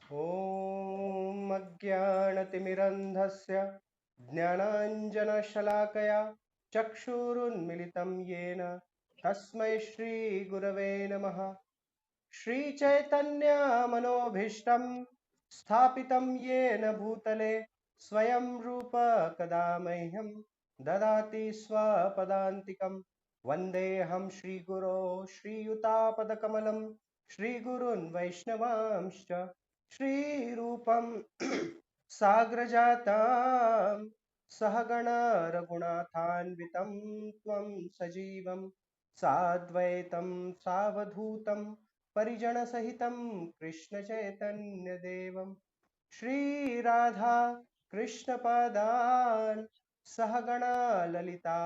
ॐ अज्ञानतिमिरन्धस्य ज्ञानाञ्जनशलाकया चक्षुरुन्मिलितं येन तस्मै श्रीगुरवे नमः। श्रीचैतन्यमनोभीष्टं स्थापितं येन भूतले स्वयं रूप कदा मह्यं ददाति स्वपदान्तिकं। वन्देऽहं श्रीगुरो श्रीयुतापदकमलं श्रीगुरून् वैष्णवांश्च श्रीरूपं साग्रजातां सहगण रघुनाथान्वितं त्वं सजीवं साद्वैतं सावधूतं परिजनसहितं कृष्णचैतन्यदेवं श्रीराधा कृष्णपादान् सहगणा ललिता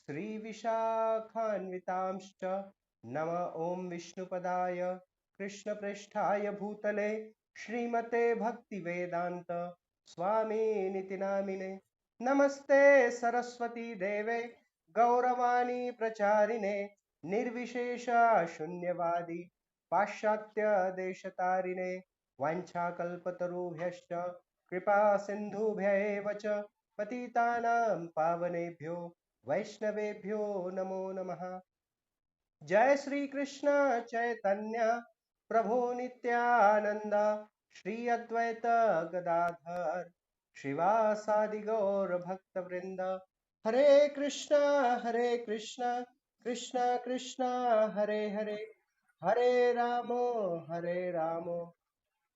श्रीविशाखान्वितांश्च नम ॐ विष्णुपदाय कृष्णप्रेष्ठाय भूतले श्रीमते भक्तिवेदान्त स्वामिनिति नामिने। नमस्ते सरस्वती देवे गौरवाणी प्रचारिणे निर्विशेष शून्यवादी पाश्चात्य देशतारिणे वाञ्छाकल्पतरुभ्यश्च कृपा सिन्धुभ्यैव च पतितानां पावनेभ्यो वैष्णवेभ्यो नमो नमः। जय श्री कृष्ण चैतन्य प्रभु नित्यानंद श्री अद्वैत गदाधर श्रीवासादि गौर भक्त वृंद। हरे कृष्ण कृष्ण कृष्ण हरे हरे, हरे रामो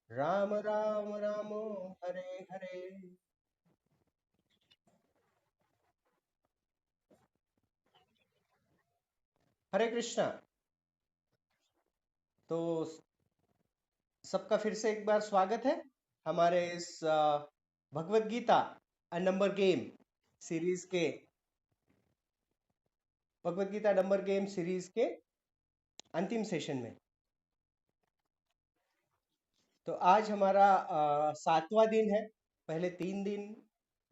राम राम रामो हरे हरे। हरे कृष्णा। तो सबका फिर से एक बार स्वागत है हमारे इस Bhagavad Gita number game series के Bhagavad Gita number game series के अंतिम सेशन में। तो आज हमारा 7वां दिन है। पहले 3 दिन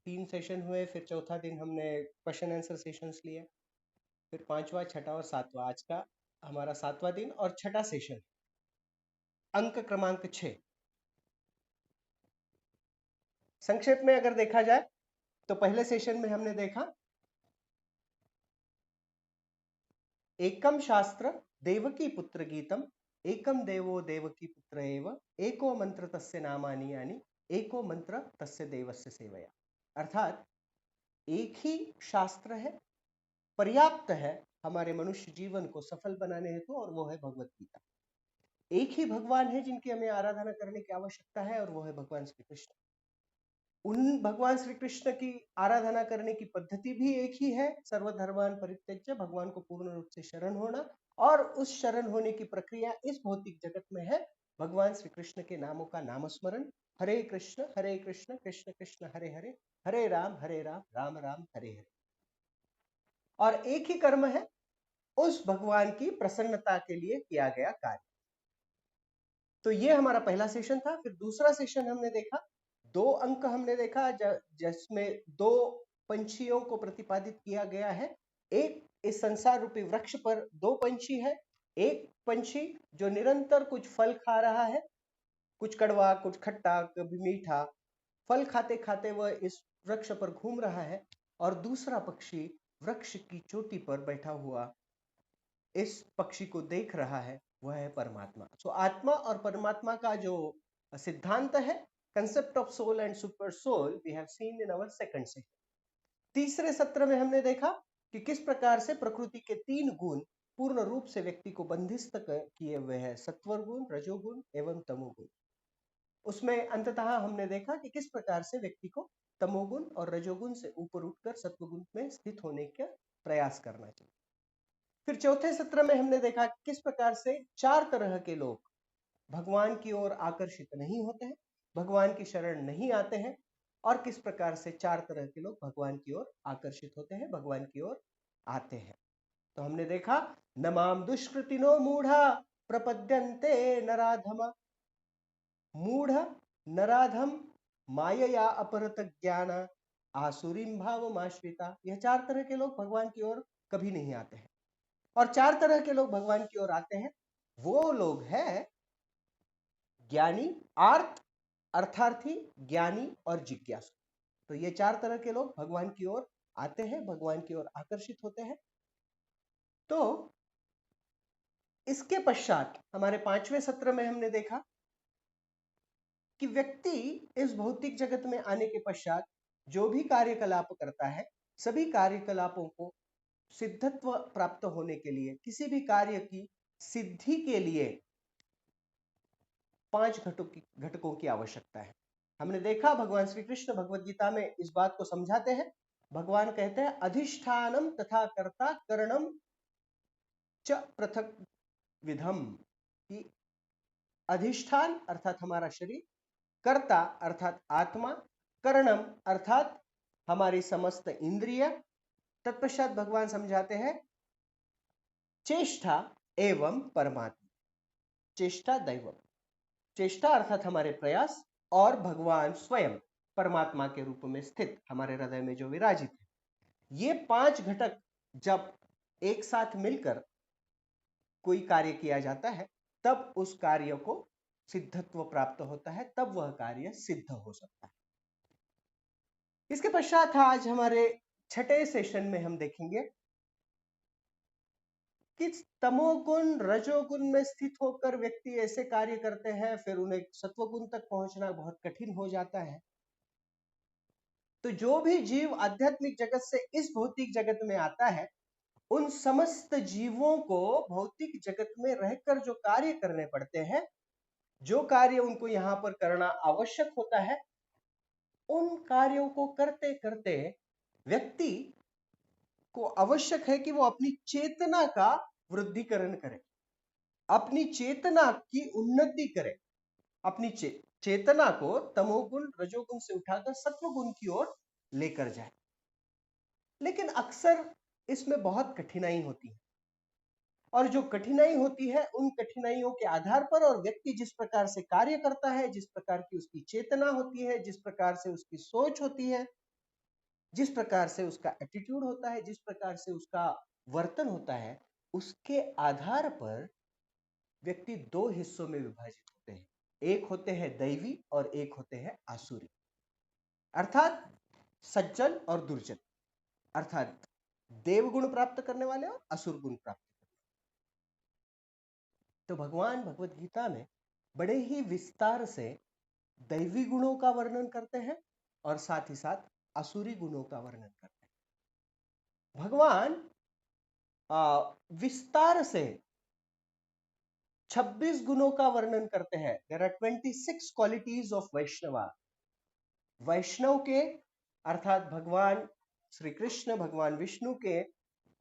3 सेशन हुए, फिर चौथा दिन हमने क्वेश्चन आंसर सेशंस लिए, फिर 5वां 6वां और 7वां। आज का हमारा 7वां दिन और छठा सेशन, अंक क्रमांक 6। संक्षेप में अगर देखा जाए तो पहले सेशन में हमने देखा एकम शास्त्र देवकी पुत्र गीतम एकम देवो देवकी पुत्र एव एको मंत्र तस्य नामानि यानी एको मंत्र तस्य देवस्य सेवया। अर्थात एक ही शास्त्र है, पर्याप्त है हमारे मनुष्य जीवन को सफल बनाने हेतु, और वो है भगवत गीता। एक ही भगवान है जिनकी हमें आराधना करने की आवश्यकता है, और वो है भगवान श्री कृष्ण। उन भगवान श्री कृष्ण की आराधना करने की पद्धति भी एक ही है, सर्वधर्मान परित्यज्य, भगवान को पूर्ण रूप से शरण होना। और उस शरण होने की प्रक्रिया इस भौतिक जगत में है भगवान श्री कृष्ण के नामों का नामस्मरण। हरे कृष्ण कृष्ण कृष्ण हरे हरे, हरे राम राम राम हरे हरे। और एक ही कर्म है उस भगवान की प्रसन्नता के लिए किया गया कार्य। तो ये हमारा पहला सेशन था। फिर दूसरा सेशन हमने देखा, 2 अंक हमने देखा जिसमें 2 पंछियों को प्रतिपादित किया गया है। एक इस संसार रूपी वृक्ष पर 2 पंछी है। एक पंछी जो निरंतर कुछ फल खा रहा है, कुछ कड़वा कुछ खट्टा कभी मीठा, फल खाते खाते वह इस वृक्ष पर घूम रहा है। और दूसरा पक्षी वृक्ष की चोटी पर बैठा हुआ इस पक्षी को देख रहा है, वह है परमात्मा। सो आत्मा और परमात्मा का जो सिद्धांत है, concept of soul and super soul, we have seen in our second session. तीसरे सत्र में हमने देखा कि किस प्रकार से प्रकृति के 3 गुण पूर्ण रूप से व्यक्ति को बंधिस्त किए हुए हैं, सत्वर गुण, रजोगुण एवं तमोगुण। उसमें अंततः हमने देखा कि किस प्रकार से व्यक्ति को तमोगुण और रजोगुण से ऊपर उठकर सत्वगुण में स्थित होने का प्रयास करना चाहिए। फिर चौथे सत्र में हमने देखा किस प्रकार से 4 तरह के लोग भगवान की ओर आकर्षित नहीं होते हैं, भगवान की शरण नहीं आते हैं, और किस प्रकार से 4 तरह के लोग भगवान की ओर आकर्षित होते हैं, भगवान की ओर आते हैं। तो हमने देखा, नमाम दुष्कृतिनो मूढ़ा प्रपद्यन्ते नराधम, मूढ़ नराधम मायया अपहृत ज्ञान आसुरीम भावमाश्रिता। यह 4 तरह के लोग भगवान की ओर कभी नहीं आते हैं। और 4 तरह के लोग भगवान की ओर आते हैं। वो लोग हैं ज्ञानी, आर्त अर्थार्थी, ज्ञानी और जिज्ञासु। तो ये 4 तरह के लोग भगवान की ओर आते हैं, भगवान की ओर आकर्षित होते हैं। तो इसके पश्चात हमारे 5वें सत्र में हमने देखा कि व्यक्ति इस भौतिक जगत में आने के पश्चात जो भी कार्यकलाप करता है, सभी कार्यकलापों को सिद्धत्व प्राप्त होने के लिए, किसी भी कार्य की सिद्धि के लिए 5 घटकों की आवश्यकता है। हमने देखा भगवान श्री कृष्ण भगवद गीता में इस बात को समझाते हैं। भगवान कहते हैं अधिष्ठानम तथा कर्ता करणम च पृथक विधम, कि अधिष्ठान अर्थात हमारा शरीर, कर्ता अर्थात आत्मा, करणम अर्थात हमारी समस्त इंद्रिय, तत्पश्चात भगवान समझाते हैं चेष्टा एवं परमात्मा। चेष्टा दैवम, चेष्टा अर्थात हमारे प्रयास, और भगवान स्वयं परमात्मा के रूप में स्थित हमारे हृदय में जो विराजित है। ये 5 घटक जब एक साथ मिलकर कोई कार्य किया जाता है, तब उस कार्य को सिद्धत्व प्राप्त होता है, तब वह कार्य सिद्ध हो सकता है। इसके पश्चात आज हमारे 6ठे सेशन में हम देखेंगे कि तमोगुण रजोगुण में स्थित होकर व्यक्ति ऐसे कार्य करते हैं, फिर उन्हें सत्वगुण तक पहुंचना बहुत कठिन हो जाता है। तो जो भी जीव आध्यात्मिक जगत से इस भौतिक जगत में आता है, उन समस्त जीवों को भौतिक जगत में रहकर जो कार्य करने पड़ते हैं, जो कार्य उनको यहां पर करना आवश्यक होता है, उन कार्यों को करते करते व्यक्ति को आवश्यक है कि वो अपनी चेतना का वृद्धिकरण करे, अपनी चेतना की उन्नति करे, अपनी चेतना को तमोगुण रजोगुण से उठाकर सत्वगुण की ओर लेकर जाए। लेकिन अक्सर इसमें बहुत कठिनाई होती है, और जो कठिनाई होती है, उन कठिनाइयों के आधार पर और व्यक्ति जिस प्रकार से कार्य करता है, जिस प्रकार की उसकी चेतना होती है, जिस प्रकार से उसकी सोच होती है, जिस प्रकार से उसका एटीट्यूड होता है, जिस प्रकार से उसका वर्तन होता है, उसके आधार पर व्यक्ति 2 हिस्सों में विभाजित होते हैं। एक होते हैं दैवी और एक होते हैं आसुरी, अर्थात सज्जन और दुर्जन, अर्थात देव गुण प्राप्त करने वाले और असुर गुण प्राप्त करने वाले। तो भगवान भगवत गीता में बड़े ही विस्तार से दैवी गुणों का वर्णन करते हैं और साथ ही साथ असुरी गुणों का वर्णन करते हैं। भगवान विस्तार से 26 गुणों का वर्णन करते हैं। There are 26 qualities of Vaishnava. वैष्णव के अर्थात भगवान श्री कृष्ण, भगवान विष्णु के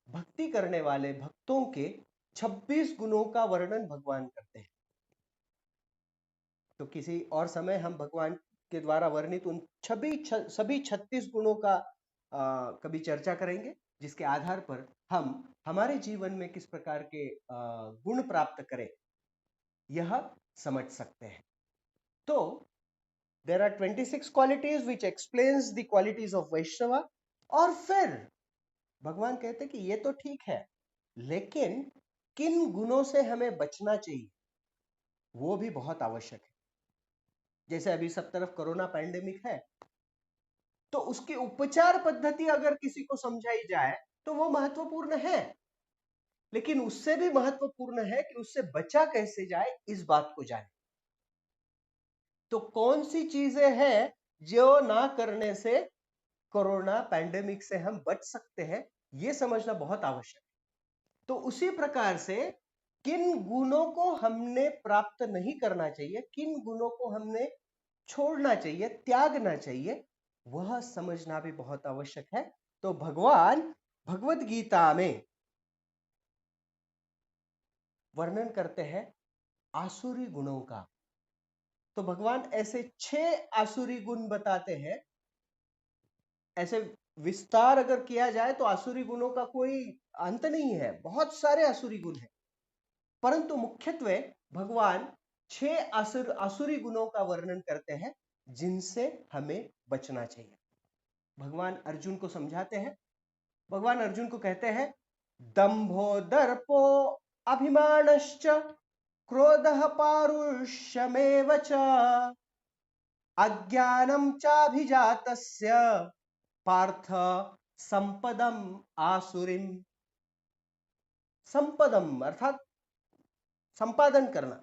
भक्ति करने वाले भक्तों के 26 गुणों का वर्णन भगवान करते हैं। तो किसी और समय हम भगवान के द्वारा वर्णित उन सभी 36 गुणों का कभी चर्चा करेंगे, जिसके आधार पर हम हमारे जीवन में किस प्रकार के गुण प्राप्त करें, यह समझ सकते हैं। तो there are 26 qualities which explains the qualities of Vaishnava। और फिर भगवान कहते हैं कि ये तो ठीक है, लेकिन किन गुणों से हमें बचना चाहिए वो भी बहुत आवश्यक है। जैसे अभी सब तरफ कोरोना पैंडेमिक है, तो उसकी उपचार पद्धति अगर किसी को समझाई जाए तो वो महत्वपूर्ण है, लेकिन उससे भी महत्वपूर्ण है कि उससे बचा कैसे जाए, इस बात को जाने। तो कौन सी चीजें हैं जो ना करने से कोरोना पैंडेमिक से हम बच सकते हैं, यह समझना बहुत आवश्यक है। तो उसी प्रकार से किन गुणों को हमने प्राप्त नहीं करना चाहिए, किन गुणों को हमने छोड़ना चाहिए, त्यागना चाहिए, वह समझना भी बहुत आवश्यक है। तो भगवान भगवत गीता में वर्णन करते हैं आसुरी गुणों का। तो भगवान ऐसे 6 आसुरी गुण बताते हैं। ऐसे विस्तार अगर किया जाए तो आसुरी गुणों का कोई अंत नहीं है, बहुत सारे आसुरी गुण हैं, परंतु मुख्यत्वे भगवान 6 आसुरी गुणों का वर्णन करते हैं जिनसे हमें बचना चाहिए। भगवान अर्जुन को समझाते हैं। भगवान अर्जुन को कहते हैं दंभो दर्पो अभिमानश्च क्रोधः पारुष्यमेव च अज्ञानं चाभिजातस्य पार्थ संपदम आसुरीम। संपदम अर्थात संपादन करना।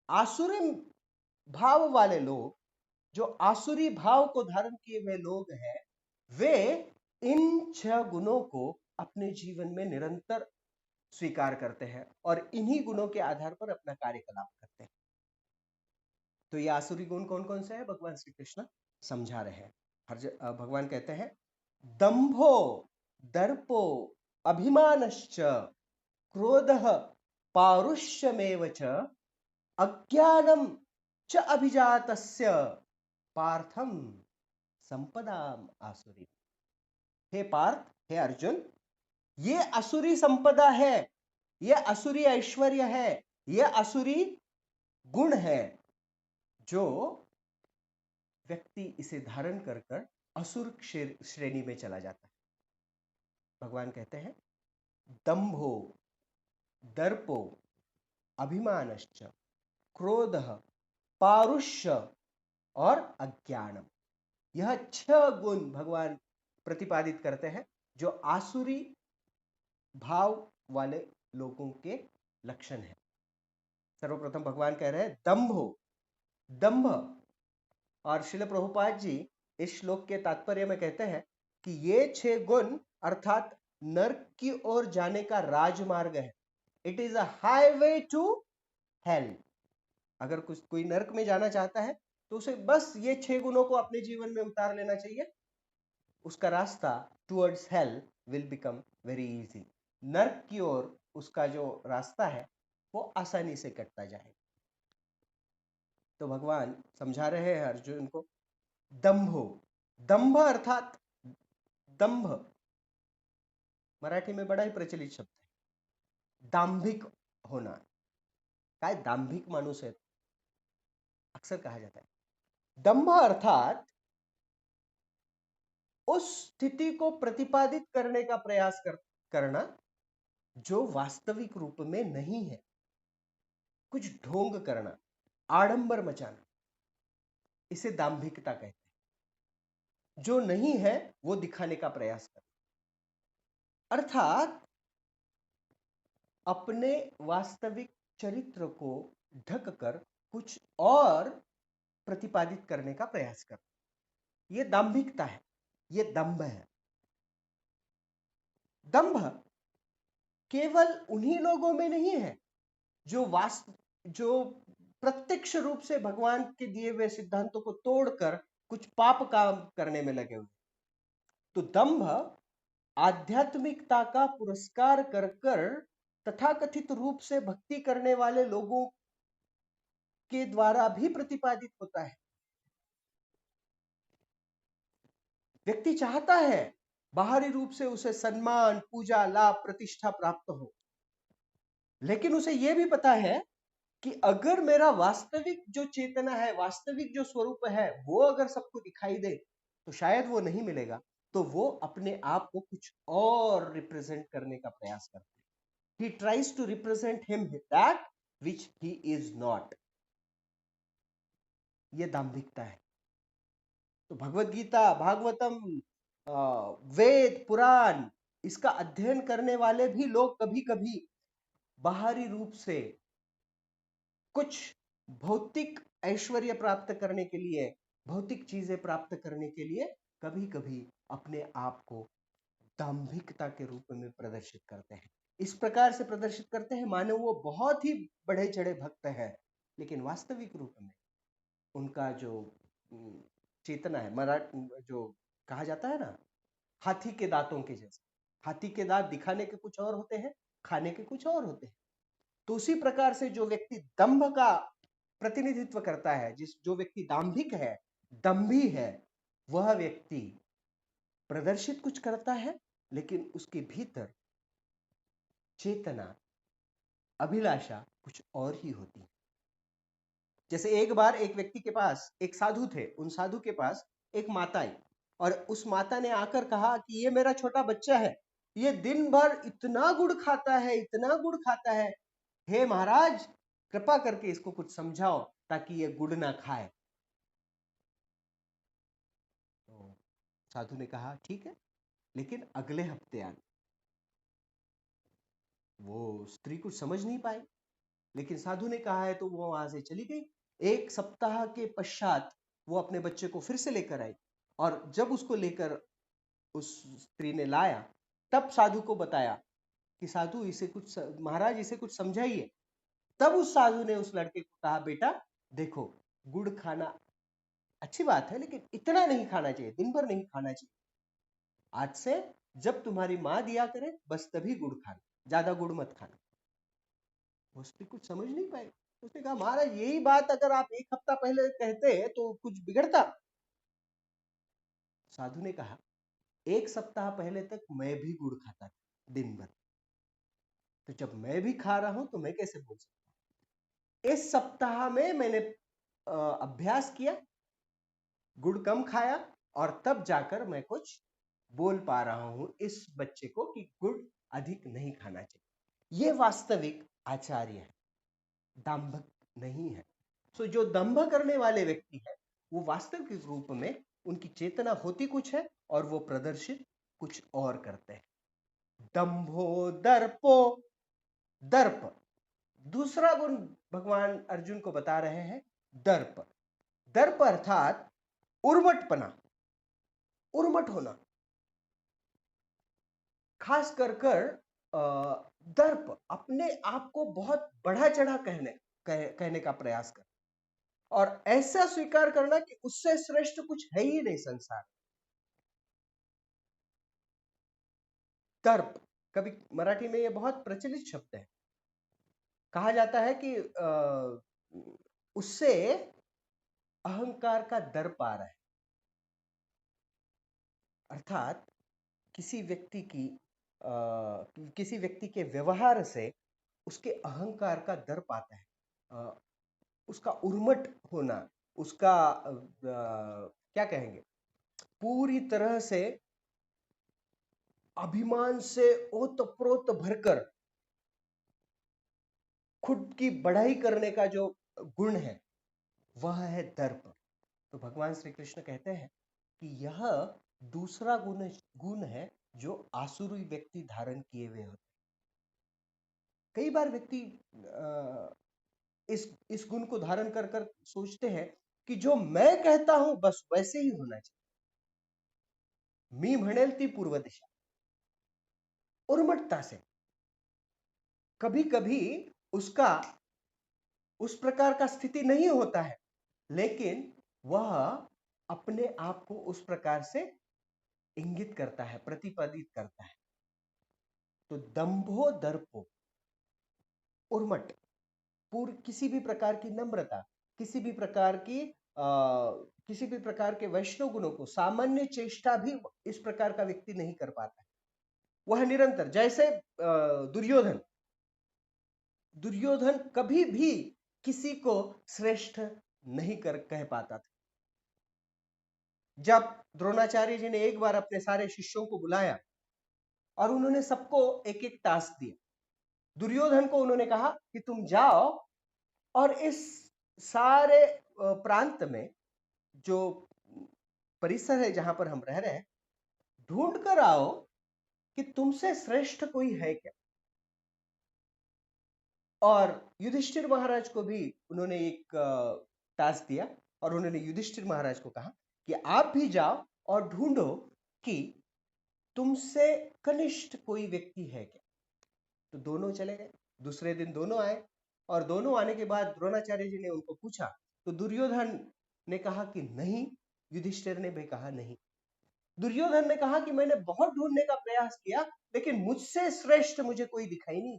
आसुरी भाव वाले लोग, जो आसुरी भाव को धारण किए हुए लोग हैं, वे इन 6 गुणों को अपने जीवन में निरंतर स्वीकार करते हैं और इन्हीं गुणों के आधार पर अपना कार्यकलाप करते हैं। तो ये आसुरी गुण कौन कौन से हैं, भगवान श्री कृष्ण समझा रहे हैं। भगवान कहते हैं दंभो दर्पो अभिमानश्च क्रोधः पारुष्यमेव च अज्ञानम च अभिजातस्य पार्थम संपदाम आसुरी। हे पार्थ, हे अर्जुन, ये असुरी संपदा है, ये असुरी ऐश्वर्य है, ये असुरी गुण है, जो व्यक्ति इसे धारण कर कर असुर श्रेणी में चला जाता है। भगवान कहते हैं दंभो दर्पो अभिमानश्च क्रोधः पारुष्य और अज्ञानम, यह 6 गुण भगवान प्रतिपादित करते हैं जो आसुरी भाव वाले लोगों के लक्षण है। सर्वप्रथम भगवान कह रहे हैं दंभो, दंभ। और श्रील प्रभुपाद जी इस श्लोक के तात्पर्य में कहते हैं कि ये 6 गुण अर्थात नर्क की ओर जाने का राजमार्ग है। It is a highway to hell. अगर कोई नर्क में जाना चाहता है तो उसे बस ये 6 गुणों को अपने जीवन में उतार लेना चाहिए, उसका रास्ता towards hell will become very easy. नर्क की ओर उसका जो रास्ता है वो आसानी से कटता जाएगा। तो भगवान समझा रहे हैं अर्जुन को दंभो। दंभ अर्थात दंभ मराठी में बड़ा ही प्रचलित शब्द है, दांभिक होना। काय दांभिक माणूस है, अक्सर कहा जाता है। दंभ अर्थात उस स्थिति को प्रतिपादित करने का प्रयास करना जो वास्तविक रूप में नहीं है, कुछ ढोंग करना, आडंबर मचाना, इसे दांभिकता कहते हैं। जो नहीं है वो दिखाने का प्रयास करना, अर्थात अपने वास्तविक चरित्र को ढककर कुछ और प्रतिपादित करने का प्रयास करना, यह दांभिकता है, यह दंभ है। दंभ केवल उन्हीं लोगों में नहीं है जो प्रत्यक्ष रूप से भगवान के दिए हुए सिद्धांतों को तोड़कर कुछ पाप काम करने में लगे हुए। तो दंभ आध्यात्मिकता का पुरस्कार कर कर तथाकथित रूप से भक्ति करने वाले लोगों के द्वारा भी प्रतिपादित होता है। व्यक्ति चाहता है बाहरी रूप से उसे सम्मान, पूजा, लाभ, प्रतिष्ठा प्राप्त हो, लेकिन उसे यह भी पता है कि अगर मेरा वास्तविक जो चेतना है, वास्तविक जो स्वरूप है, वो अगर सबको दिखाई दे तो शायद वो नहीं मिलेगा। तो वो अपने आप को कुछ और रिप्रेजेंट करने का प्रयास करता है। He tries to represent him that which he is not. ये दांभिकता है। तो भगवत गीता, भागवतम, वेद, पुराण, इसका अध्ययन करने वाले भी लोग कभी कभी बाहरी रूप से कुछ भौतिक ऐश्वर्य प्राप्त करने के लिए, भौतिक चीजें प्राप्त करने के लिए कभी कभी अपने आप को दांभिकता के रूप में प्रदर्शित करते हैं। इस प्रकार से प्रदर्शित करते हैं मानो वो बहुत ही बढ़े चढ़े भक्त हैं, लेकिन वास्तविक रूप में उनका जो चेतना है, जो कहा जाता है ना, हाथी के दांतों के जैसे। हाथी के दांत दिखाने के कुछ और होते हैं, खाने के कुछ और होते हैं। तो उसी प्रकार से जो व्यक्ति दंभ का प्रतिनिधित्व करता है, जो व्यक्ति दांभिक है, दंभी है, वह व्यक्ति प्रदर्शित कुछ करता है, लेकिन उसके भीतर चेतना, अभिलाषा कुछ और ही होती है। जैसे एक बार एक व्यक्ति के पास एक साधु थे, उन साधु के पास एक माता आई और उस माता ने आकर कहा कि ये मेरा छोटा बच्चा है, ये दिन भर इतना गुड़ खाता है, इतना गुड़ खाता है, हे महाराज कृपा करके इसको कुछ समझाओ ताकि ये गुड़ ना खाए। साधु ने कहा ठीक है, लेकिन अगले हफ्ते आना। वो स्त्री कुछ समझ नहीं पाई, लेकिन साधु ने कहा है तो वो वहां से चली गई। एक सप्ताह के पश्चात वो अपने बच्चे को फिर से लेकर आई, और जब उसको लेकर उस स्त्री ने लाया, तब साधु को बताया कि साधु इसे कुछ, महाराज इसे कुछ समझाइए। तब उस साधु ने उस लड़के को कहा, बेटा देखो, गुड़ खाना अच्छी बात है, लेकिन इतना नहीं खाना चाहिए, दिन भर नहीं खाना चाहिए। आज से जब तुम्हारी माँ दिया करे बस तभी गुड़ खाना, ज्यादा गुड़ मत खाना। उसने कुछ समझ नहीं पाई। उसने कहा, महाराज यही बात अगर आप एक हफ्ता पहले कहते तो कुछ बिगड़ता? साधु ने कहा, एक सप्ताह पहले तक मैं भी गुड़ खाता था दिन भर, तो जब मैं भी खा रहा हूं तो मैं कैसे बोल सकता? इस सप्ताह में मैंने अभ्यास किया, गुड़ कम खाया, और तब जाकर मैं कुछ बोल पा रहा हूं इस बच्चे को कि गुड़ अधिक नहीं खाना चाहिए। यह वास्तविक आचार्य है, दाम्भक नहीं है। सो जो दंभ करने वाले व्यक्ति है, वो वास्तविक रूप में उनकी चेतना होती कुछ है और वो प्रदर्शित कुछ और करते हैं। दंभो दर्पो, दर्प। दूसरा गुण भगवान अर्जुन को बता रहे हैं, दर्प। दर्प अर्थात उर्मटपना, उर्मट होना। खास कर दर्प, अपने आप को बहुत बढ़ा चढ़ा कहने का प्रयास कर, और ऐसा स्वीकार करना कि उससे श्रेष्ठ कुछ है ही नहीं संसार। दर्प, कभी मराठी में यह बहुत प्रचलित शब्द है। कहा जाता है कि उससे अहंकार का दर्प आ रहा है। अर्थात किसी व्यक्ति की किसी व्यक्ति के व्यवहार से उसके अहंकार का दर्प आता है, उसका उर्मट होना, उसका क्या कहेंगे, पूरी तरह से अभिमान से ओतप्रोत भरकर खुद की बढ़ाई करने का जो गुण है, वह है दर्प। तो भगवान श्री कृष्ण कहते हैं कि यह दूसरा गुण है जो आसुरी व्यक्ति धारण किए हुए होते। कई बार व्यक्ति इस गुण को धारण कर कर सोचते हैं कि जो मैं कहता हूं बस वैसे ही होना चाहिए। मी म्हणेल ती पूर्व दिशा, उर्मटता से। कभी कभी उसका उस प्रकार का स्थिति नहीं होता है, लेकिन वह अपने आप को उस प्रकार से इंगित करता है, प्रतिपादित करता है। तो दंभो दर्पो, उर्मट, किसी भी प्रकार की नम्रता, किसी भी प्रकार की किसी भी प्रकार के वैष्णव गुणों को, सामान्य चेष्टा भी इस प्रकार का व्यक्ति नहीं कर पाता है। वह निरंतर, जैसे दुर्योधन, दुर्योधन कभी भी किसी को श्रेष्ठ नहीं कह पाता था। जब द्रोणाचार्य जी ने एक बार अपने सारे शिष्यों को बुलाया और उन्होंने सबको एक एक टास्क दिया, दुर्योधन को उन्होंने कहा कि तुम जाओ और इस सारे प्रांत में जो परिसर है जहां पर हम रह रहे हैं, ढूंढ कर आओ कि तुमसे श्रेष्ठ कोई है क्या। और युधिष्ठिर महाराज को भी उन्होंने एक टास्क दिया, और उन्होंने युधिष्ठिर महाराज को कहा कि आप भी जाओ और ढूंढो कि तुमसे कनिष्ठ कोई व्यक्ति है क्या। तो दोनों चले गए। दूसरे दिन दोनों आए, और दोनों आने के बाद द्रोणाचार्य जी ने उनको पूछा, तो दुर्योधन ने कहा कि नहीं, युधिष्ठिर ने भी कहा नहीं। दुर्योधन ने कहा कि मैंने बहुत ढूंढने का प्रयास किया, लेकिन मुझसे श्रेष्ठ मुझे कोई दिखाई नहीं।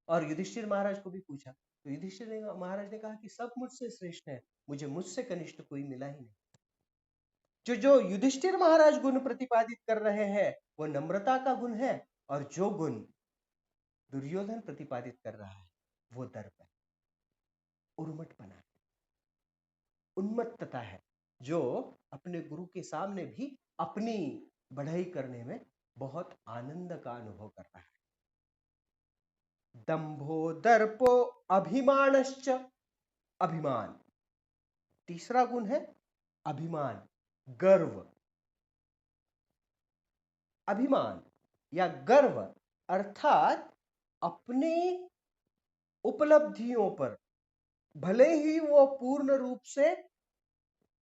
और युधिष्ठिर महाराज को भी पूछा, तो युधिष्ठिर महाराज ने कहा कि सब मुझसे श्रेष्ठ है, मुझे मुझसे कनिष्ठ कोई मिला ही नहीं। जो युधिष्ठिर महाराज गुण प्रतिपादित कर रहे हैं वो नम्रता का गुण है, और जो गुण दुर्योधन प्रतिपादित कर रहा है वो दर्प है, उर्मटपना है, उन्मत्तता है, जो अपने गुरु के सामने भी अपनी बढ़ाई करने में बहुत आनंद का अनुभव कर रहा है। दंभो दर्पो अभिमानश्च, अभिमान तीसरा गुण है, अभिमान, गर्व। अभिमान या गर्व अर्थात अपने उपलब्धियों पर भले ही वो पूर्ण रूप से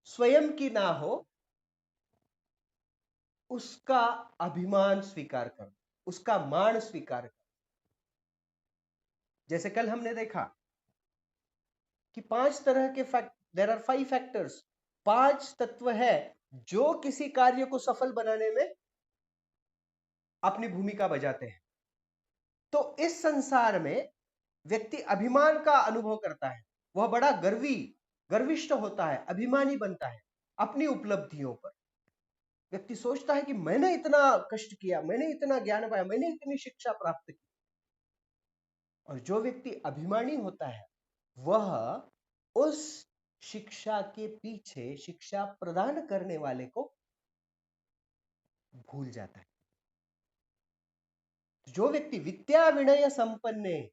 स्वयं की ना हो, उसका अभिमान स्वीकार कर, उसका मान स्वीकार कर। जैसे कल हमने देखा कि 5 तरह के फैक्ट, देयर आर 5 फैक्टर्स, 5 तत्व है जो किसी कार्य को सफल बनाने में अपनी भूमिका बजाते हैं। तो इस संसार में व्यक्ति अभिमान का अनुभव करता है, वह बड़ा गर्विष्ठ होता है, अभिमानी बनता है अपनी उपलब्धियों पर। व्यक्ति सोचता है कि मैंने इतना कष्ट किया, मैंने इतना ज्ञान पाया, मैंने इतनी शिक्षा प्राप्त की। और जो व्यक्ति अभिमानी होता है वह उस शिक्षा के पीछे शिक्षा प्रदान करने वाले को भूल जाता है। जो व्यक्ति विद्या विनय संपन्न,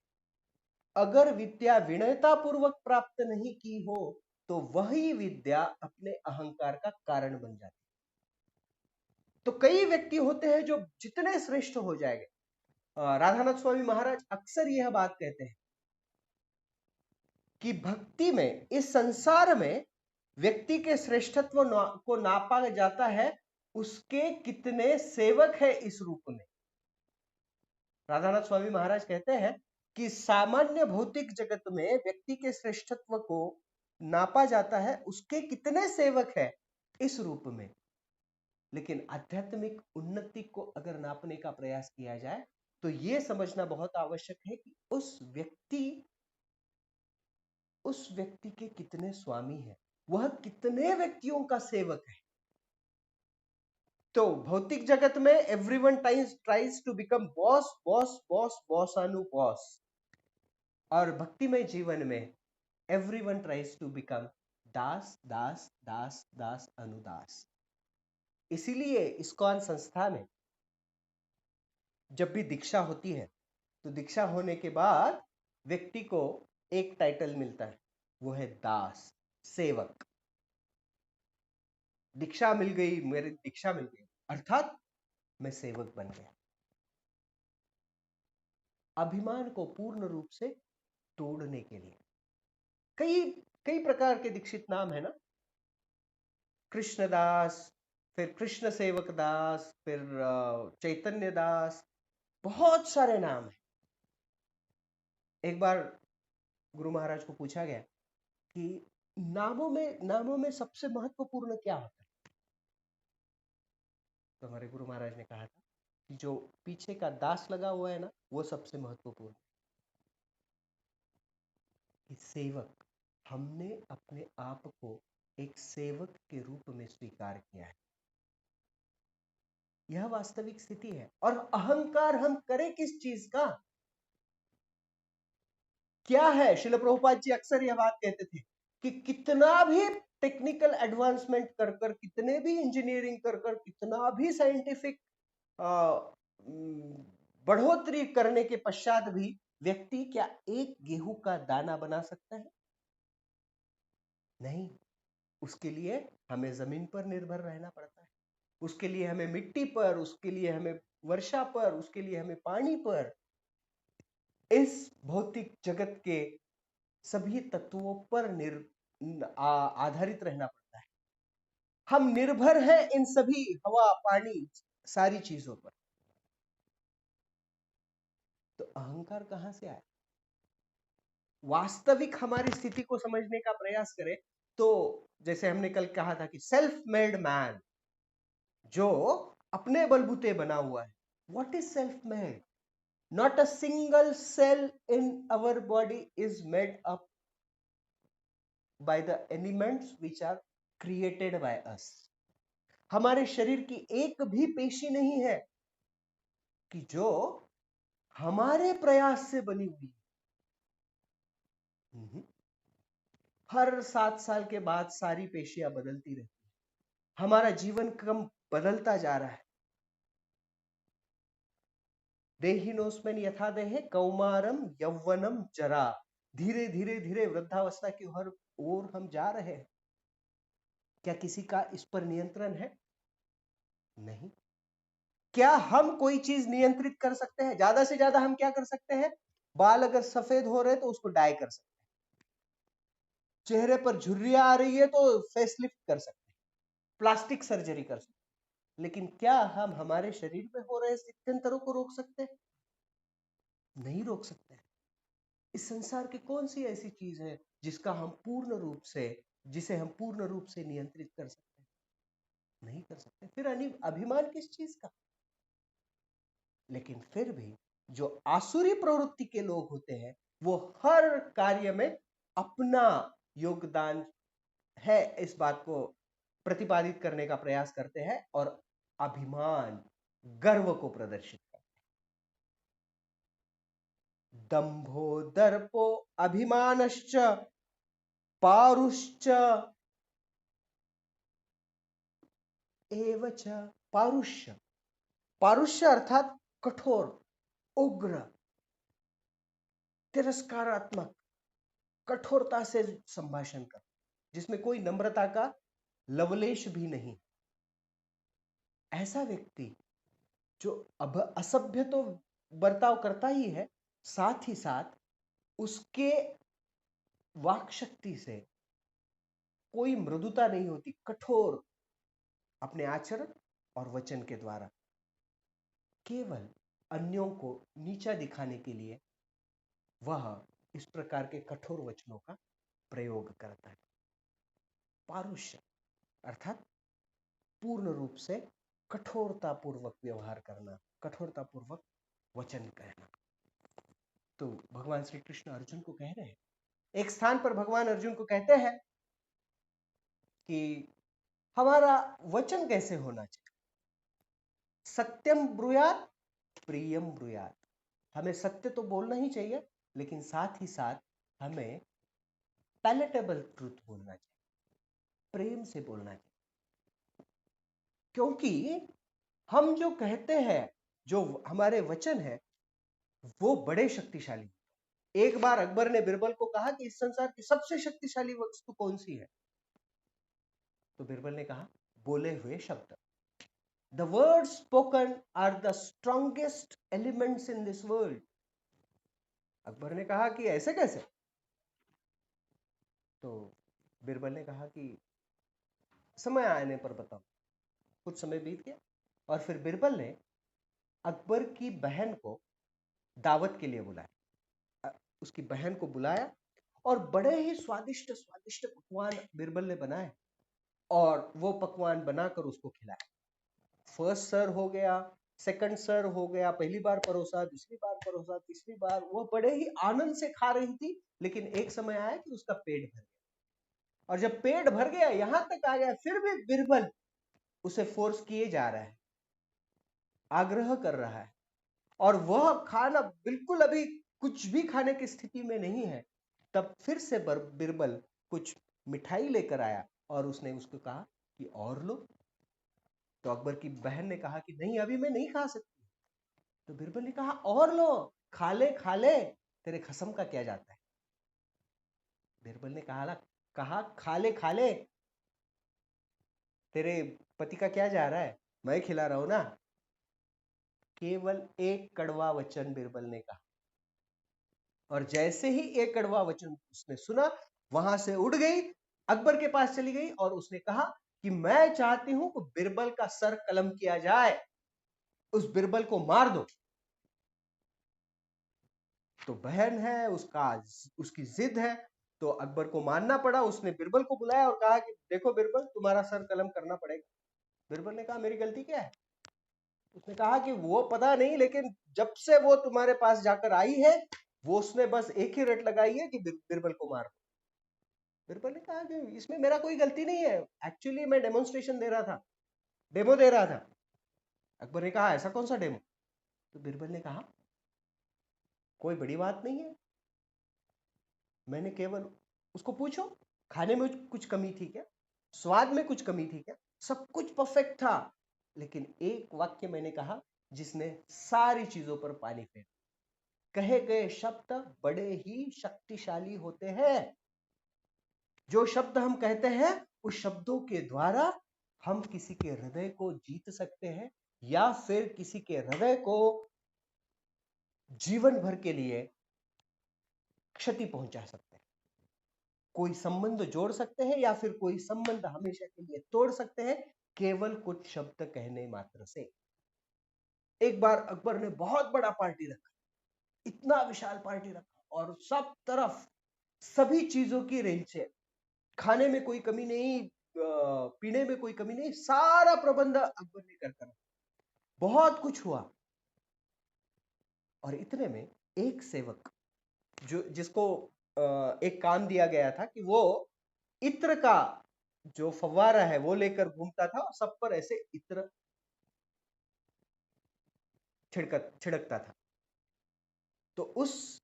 अगर विद्या विनयता पूर्वक प्राप्त नहीं की हो तो वही विद्या अपने अहंकार का कारण बन जाती है। तो कई व्यक्ति होते हैं जो जितने श्रेष्ठ हो जाएंगे, राधानाथ स्वामी महाराज अक्सर यह बात कहते हैं कि भक्ति में, इस संसार में व्यक्ति के श्रेष्ठत्व को नापा जाता है उसके कितने सेवक है इस रूप में। राधानाथ स्वामी महाराज कहते हैं कि सामान्य भौतिक जगत में व्यक्ति के श्रेष्ठत्व को नापा जाता है उसके कितने सेवक है इस रूप में, लेकिन आध्यात्मिक उन्नति को अगर नापने का प्रयास किया जाए तो यह समझना बहुत आवश्यक है कि उस व्यक्ति के कितने स्वामी हैं, वह कितने व्यक्तियों का सेवक है। तो भौतिक जगत में everyone tries to become boss boss boss boss अनु बॉस, और भक्तिमय जीवन में एवरीवन ट्राइज टू बिकम दास दास दास दास अनुदास। इसीलिए इस्कॉन संस्था में जब भी दीक्षा होती है तो दीक्षा होने के बाद व्यक्ति को एक टाइटल मिलता है, वो है दास, सेवक। दीक्षा मिल गई, मेरी दीक्षा मिल गई अर्थात मैं सेवक बन गया। अभिमान को पूर्ण रूप से तोड़ने के लिए कई कई प्रकार के दीक्षित नाम है ना, कृष्णदास, फिर कृष्ण सेवक दास, फिर चैतन्य दास, बहुत सारे नाम है। एक बार गुरु महाराज को पूछा गया कि नामों में सबसे महत्वपूर्ण क्या होता है, तो हमारे गुरु महाराज ने कहा था कि जो पीछे का दास लगा हुआ है ना वो सबसे महत्वपूर्ण है। सेवक, हमने अपने आप को एक सेवक के रूप में स्वीकार किया है, यह वास्तविक स्थिति है। और अहंकार हम करें किस चीज का, क्या है? श्रील प्रभुपाद जी अक्सर यह बात कहते थे कि कितना भी टेक्निकल एडवांसमेंट कर कर, कितने भी इंजीनियरिंग कर कर, कितना भी साइंटिफिक बढ़ोतरी करने के पश्चात भी व्यक्ति क्या एक गेहूं का दाना बना सकता है? नहीं। उसके लिए हमें जमीन पर निर्भर रहना पड़ता है, उसके लिए हमें मिट्टी पर, उसके लिए हमें वर्षा पर, उसके लिए हमें पानी पर, इस भौतिक जगत के सभी तत्वों पर आधारित रहना पड़ता है। हम निर्भर हैं इन सभी हवा, पानी, सारी चीजों पर। तो अहंकार कहां से आया? वास्तविक हमारी स्थिति को समझने का प्रयास करें तो जैसे हमने कल कहा था कि सेल्फ मेड मैन, जो अपने बलबूते बना हुआ है। What is self made? Not a single cell in our body is made up by the elements which are created by us. हमारे शरीर की एक भी पेशी नहीं है कि जो हमारे प्रयास से बनी हुई। हर 7 साल के बाद सारी पेशियां बदलती रहती है, हमारा जीवन क्रम बदलता जा रहा है। देहिनोस्मिन् यथा देहे कौमारम यौवनम जरा, धीरे धीरे धीरे वृद्धावस्था की हर ओर हम जा रहे हैं। क्या किसी का इस पर नियंत्रण है? नहीं। क्या हम कोई चीज नियंत्रित कर सकते हैं? ज्यादा से ज्यादा हम क्या कर सकते हैं? बाल अगर सफेद हो रहे तो उसको डाई कर सकते हैं, चेहरे पर झुर्रियां आ रही है तो फेसलिफ्ट कर सकते हैं, प्लास्टिक सर्जरी कर सकते हैं। लेकिन क्या हम हमारे शरीर में हो रहे स्थित्यंतरों को रोक सकते हैं? नहीं रोक सकते हैं। इस संसार की कौन सी ऐसी चीज है जिसे हम पूर्ण रूप से नियंत्रित कर सकते हैं? नहीं कर सकते। फिर अभिमान किस चीज का? लेकिन फिर भी जो आसुरी प्रवृत्ति के लोग होते हैं वो हर कार्य में अपना योगदान है इस बात को प्रतिपादित करने का प्रयास करते हैं और अभिमान, गर्व को प्रदर्शित करते हैं। दंभो दर्पो अभिमानश्च पारुश्च एवच। पारुष्य, पारुष्य अर्थात कठोर, उग्र, तिरस्कारात्मक, कठोरता से संभाषण कर, जिसमें कोई नम्रता का लवलेश भी नहीं। ऐसा व्यक्ति जो अब असभ्य तो बर्ताव करता ही है, साथ ही साथ उसके वाक शक्ति से कोई मृदुता नहीं होती, कठोर अपने आचरण और वचन के द्वारा केवल अन्यों को नीचा दिखाने के लिए वह इस प्रकार के कठोर वचनों का प्रयोग करता है। पारुष्य अर्थात पूर्ण रूप से कठोरतापूर्वक व्यवहार करना, कठोरतापूर्वक वचन कहना। तो भगवान श्री कृष्ण अर्जुन को कह रहे हैं, एक स्थान पर भगवान अर्जुन को कहते हैं कि हमारा वचन कैसे होना चाहिए। सत्यम ब्रूयात प्रियम ब्रूयात। हमें सत्य तो बोलना ही चाहिए, लेकिन साथ ही साथ हमें पैलेटेबल ट्रूथ बोलना चाहिए, प्रेम से बोलना चाहिए। क्योंकि हम जो कहते हैं, जो हमारे वचन है, वो बड़े शक्तिशाली। एक बार अकबर ने बिरबल को कहा कि इस संसार की सबसे शक्तिशाली वस्तु कौन सी है? तो बिरबल ने कहा, बोले हुए शब्द। The words spoken are the strongest elements in this world. Akbar ने कहा कि ऐसे कैसे? तो बिरबल ने कहा कि समय आने पर बताओ। कुछ समय बीत गया और फिर बिरबल ने अकबर की बहन को दावत के लिए बुलाया। उसकी बहन को बुलाया और बड़े ही स्वादिष्ट स्वादिष्ट पकवान बिरबल ने बनाए और वो पकवान बनाकर उसको खिलाया। फर्स्ट सर हो गया, सेकंड सर हो गया, पहली बार परोसा, दूसरी बार परोसा, तीसरी बार। वो बड़े ही आनंद से खा रही थी, लेकिन एक समय आया कि उसका पेट भर गया। और जब पेट भर गया, यहां तक आ गया, फिर भी बिरबल उसे फोर्स किए जा रहा है, आग्रह कर रहा है, और वह खाना बिल्कुल अभी कुछ भी खाने की स्थिति में नहीं है। तब फिर से बिरबल कुछ मिठाई लेकर आया और उसने उसको कहा कि और लो। तो अकबर की बहन ने कहा कि नहीं, अभी मैं नहीं खा सकती। तो बिरबल ने कहा और लो, खा ले, तेरे खसम का क्या जाता है। बिरबल ने कहा खा ले, तेरे पति का क्या जा रहा है, मैं खिला रहा हूं ना। केवल एक कड़वा वचन बिरबल ने कहा, और जैसे ही एक कड़वा वचन उसने सुना, वहां से उड़ गई, अकबर के पास चली गई और उसने कहा कि मैं चाहती हूं कि बिरबल का सर कलम किया जाए, उस बिरबल को मार दो। तो बहन है, उसकी जिद है, तो अकबर को मानना पड़ा। उसने बिरबल को बुलाया और कहा कि देखो बिरबल, तुम्हारा सर कलम करना पड़ेगा। बिरबल ने कहा मेरी गलती क्या है? उसने कहा कि वो पता नहीं, लेकिन जब से वो तुम्हारे पास जाकर आई है, वो उसने बस एक ही रट लगाई है कि बिरबल को मार। बिरबल ने कहा कि इसमें मेरा कोई गलती नहीं है, एक्चुअली मैं डेमोन्स्ट्रेशन दे रहा था, डेमो दे रहा था। अकबर ने कहा ऐसा कौन सा डेमो? तो बिरबल ने कहा कोई बड़ी बात नहीं है, मैंने केवल उसको पूछो खाने में कुछ कमी थी क्या, स्वाद में कुछ कमी थी क्या, सब कुछ परफेक्ट था, लेकिन एक वाक्य मैंने कहा जिसने सारी चीजों पर पानी फेर। कहे गए शब्द बड़े ही शक्तिशाली होते हैं। जो शब्द हम कहते हैं उस शब्दों के द्वारा हम किसी के हृदय को जीत सकते हैं या फिर किसी के हृदय को जीवन भर के लिए क्षति पहुंचा सकते हैं। कोई संबंध जोड़ सकते हैं या फिर कोई संबंध हमेशा के लिए तोड़ सकते हैं केवल कुछ शब्द कहने मात्र से। एक बार अकबर ने बहुत बड़ा पार्टी रखा, इतना विशाल पार्टी रखा और सब तरफ सभी चीजों की रेंज है, खाने में कोई कमी नहीं, पीने में कोई कमी नहीं, सारा प्रबंध अकबर ने कर करा, बहुत कुछ हुआ। और इतने में एक सेवक जिसको एक काम दिया गया था कि वो इत्र का जो फव्वारा है वो लेकर घूमता था और सब पर ऐसे इत्र छिड़कता था। तो उस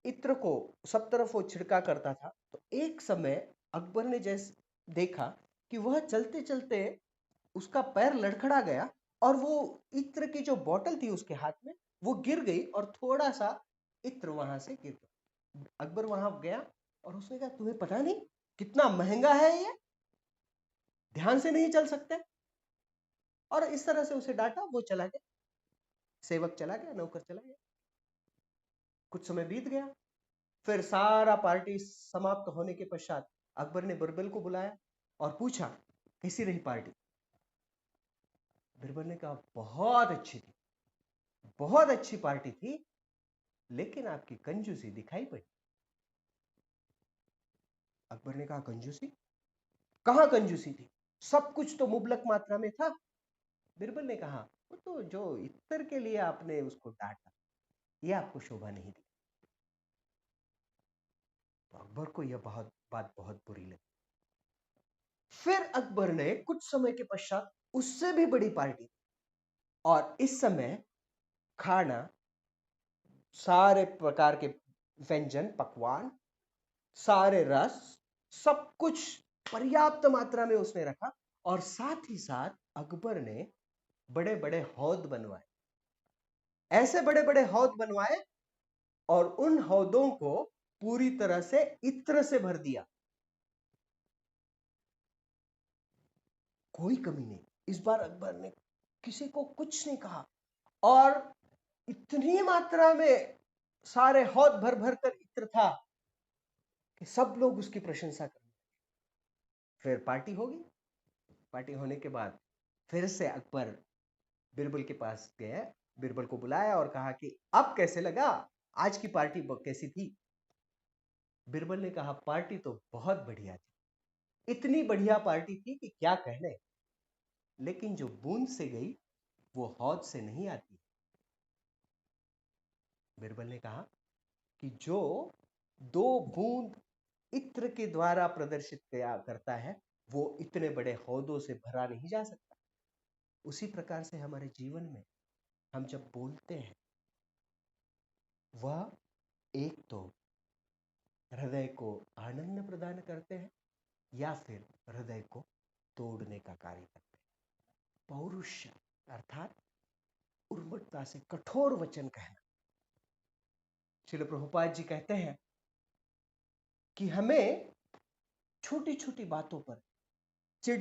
इत्र को सब तरफ वो छिड़का करता था। तो एक समय अकबर ने जैसे देखा कि वह चलते चलते उसका पैर लड़खड़ा गया और वो इत्र की जो बोतल थी उसके हाथ में वो गिर गई और थोड़ा सा इत्र वहां से गिर गया। अकबर वहां गया और उसने कहा तुम्हें पता नहीं कितना महंगा है ये, ध्यान से नहीं चल सकते। और इस तरह से उसे डांटा, वो चला गया, सेवक चला गया, नौकर चला गया। कुछ समय बीत गया, फिर सारा पार्टी समाप्त होने के पश्चात अकबर ने बिरबल को बुलाया और पूछा कैसी रही पार्टी। बिरबल ने कहा बहुत अच्छी थी, बहुत अच्छी पार्टी थी, लेकिन आपकी कंजूसी दिखाई पड़ी। अकबर ने कहा कंजूसी? कहां कंजूसी थी? सब कुछ तो मुबलक मात्रा में था। बिरबल ने कहा वो तो जो इत्र के लिए आपने उसको डांटा, ये आपको शोभा नहीं दी। तो अकबर को यह बात बहुत बुरी लगी। फिर अकबर ने कुछ समय के पश्चात उससे भी बड़ी पार्टी, और इस समय खाना, सारे प्रकार के व्यंजन पकवान, सारे रस, सब कुछ पर्याप्त मात्रा में उसने रखा। और साथ ही साथ अकबर ने बड़े बड़े हौद बनवाए, ऐसे बड़े बड़े हौद बनवाए और उन हौदों को पूरी तरह से इत्र से भर दिया, कोई कमी नहीं। इस बार अकबर ने किसी को कुछ नहीं कहा और इतनी मात्रा में सारे हौद भर भर कर इत्र था कि सब लोग उसकी प्रशंसा करने। फिर पार्टी होगी, पार्टी होने के बाद फिर से अकबर बिरबल के पास गया, बिरबल को बुलाया और कहा कि अब कैसे लगा, आज की पार्टी कैसी थी? बिरबल ने कहा पार्टी तो बहुत बढ़िया थी, इतनी बढ़िया पार्टी थी कि क्या कहने, लेकिन जो बूंद से गई वो हौद से नहीं आती। बिरबल ने कहा कि जो दो बूंद इत्र के द्वारा प्रदर्शित किया करता है वो इतने बड़े हौदों से भरा नहीं जा सकता। उसी प्रकार से हमारे जीवन में हम जब बोलते हैं वह एक तो हृदय को आनंद प्रदान करते हैं या फिर हृदय को तोड़ने का कार्य करते हैं। पौरुष अर्थात उर्मटता से कठोर वचन कहना। श्रील प्रभुपाद जी कहते हैं कि हमें छोटी छोटी बातों पर चिड़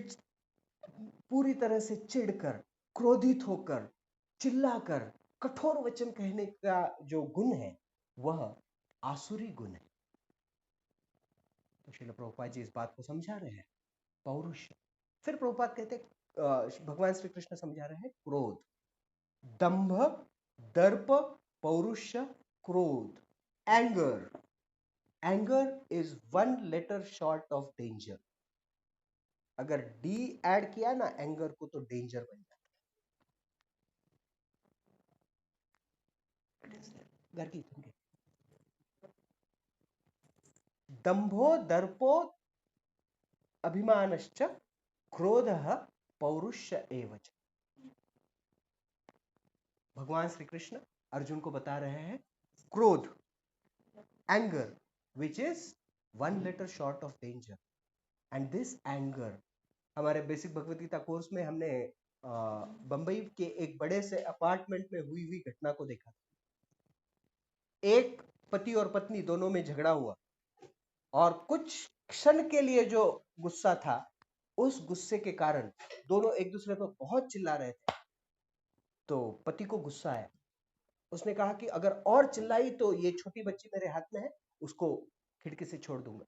पूरी तरह से चिढ़कर, क्रोधित होकर, चिल्लाकर कठोर वचन कहने का जो गुण है वह आसुरी गुण है। तो श्रील प्रभुपाद जी इस बात को समझा रहे हैं, पौरुष। फिर प्रभुपाद कहते हैं, भगवान श्री कृष्ण समझा रहे हैं क्रोध, दंभ, दर्प, पौरुष, क्रोध, anger. Anger is one letter short of danger. अगर डी ऐड किया ना एंगर को तो डेंजर बन जाता है। घर की दंभो दर्पो अभिमानश्च क्रोधः पौरुष एवच। भगवान श्री कृष्ण अर्जुन को बता रहे हैं क्रोध, anger, which is one letter short of danger. And this anger, हमारे बेसिक भगवत गीता कोर्स में हमने बंबई के एक बड़े से अपार्टमेंट में हुई हुई घटना को देखा। एक पति और पत्नी दोनों में झगड़ा हुआ और कुछ क्षण के लिए जो गुस्सा था, उस गुस्से के कारण दोनों एक दूसरे पर बहुत चिल्ला रहे थे। तो पति को गुस्सा आया। उसने कहा कि अगर और चिल्लाई तो ये छोटी बच्ची मेरे हाथ में है, उसको खिड़की से छोड़ दूंगा।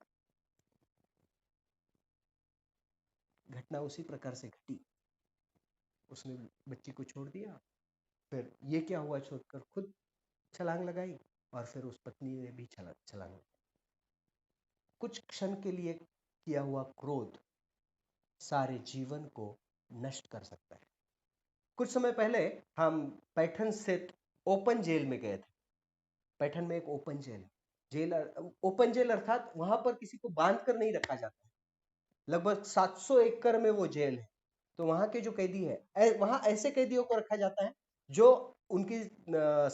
घटना उसी प्रकार से घटी। उसने बच्ची को छोड़ दिया, फिर ये क्या हुआ छोड़कर खुद छलांग लगाई, और फिर उस पत्नी ने भी छलांग लगाई। कुछ क्षण के लिए किया हुआ क्रोध सारे जीवन को नष्ट कर सकता है। कुछ समय पहले हम पैठन स्थित ओपन जेल में गए थे। पैठन में एक ओपन जेल है। ओपन जेल अर्थात वहां पर किसी को बांध कर नहीं रखा जाता है। लगभग 700 एकड़ में वो जेल है। तो वहां के जो कैदी है, वहां ऐसे कैदियों को रखा जाता है जो उनकी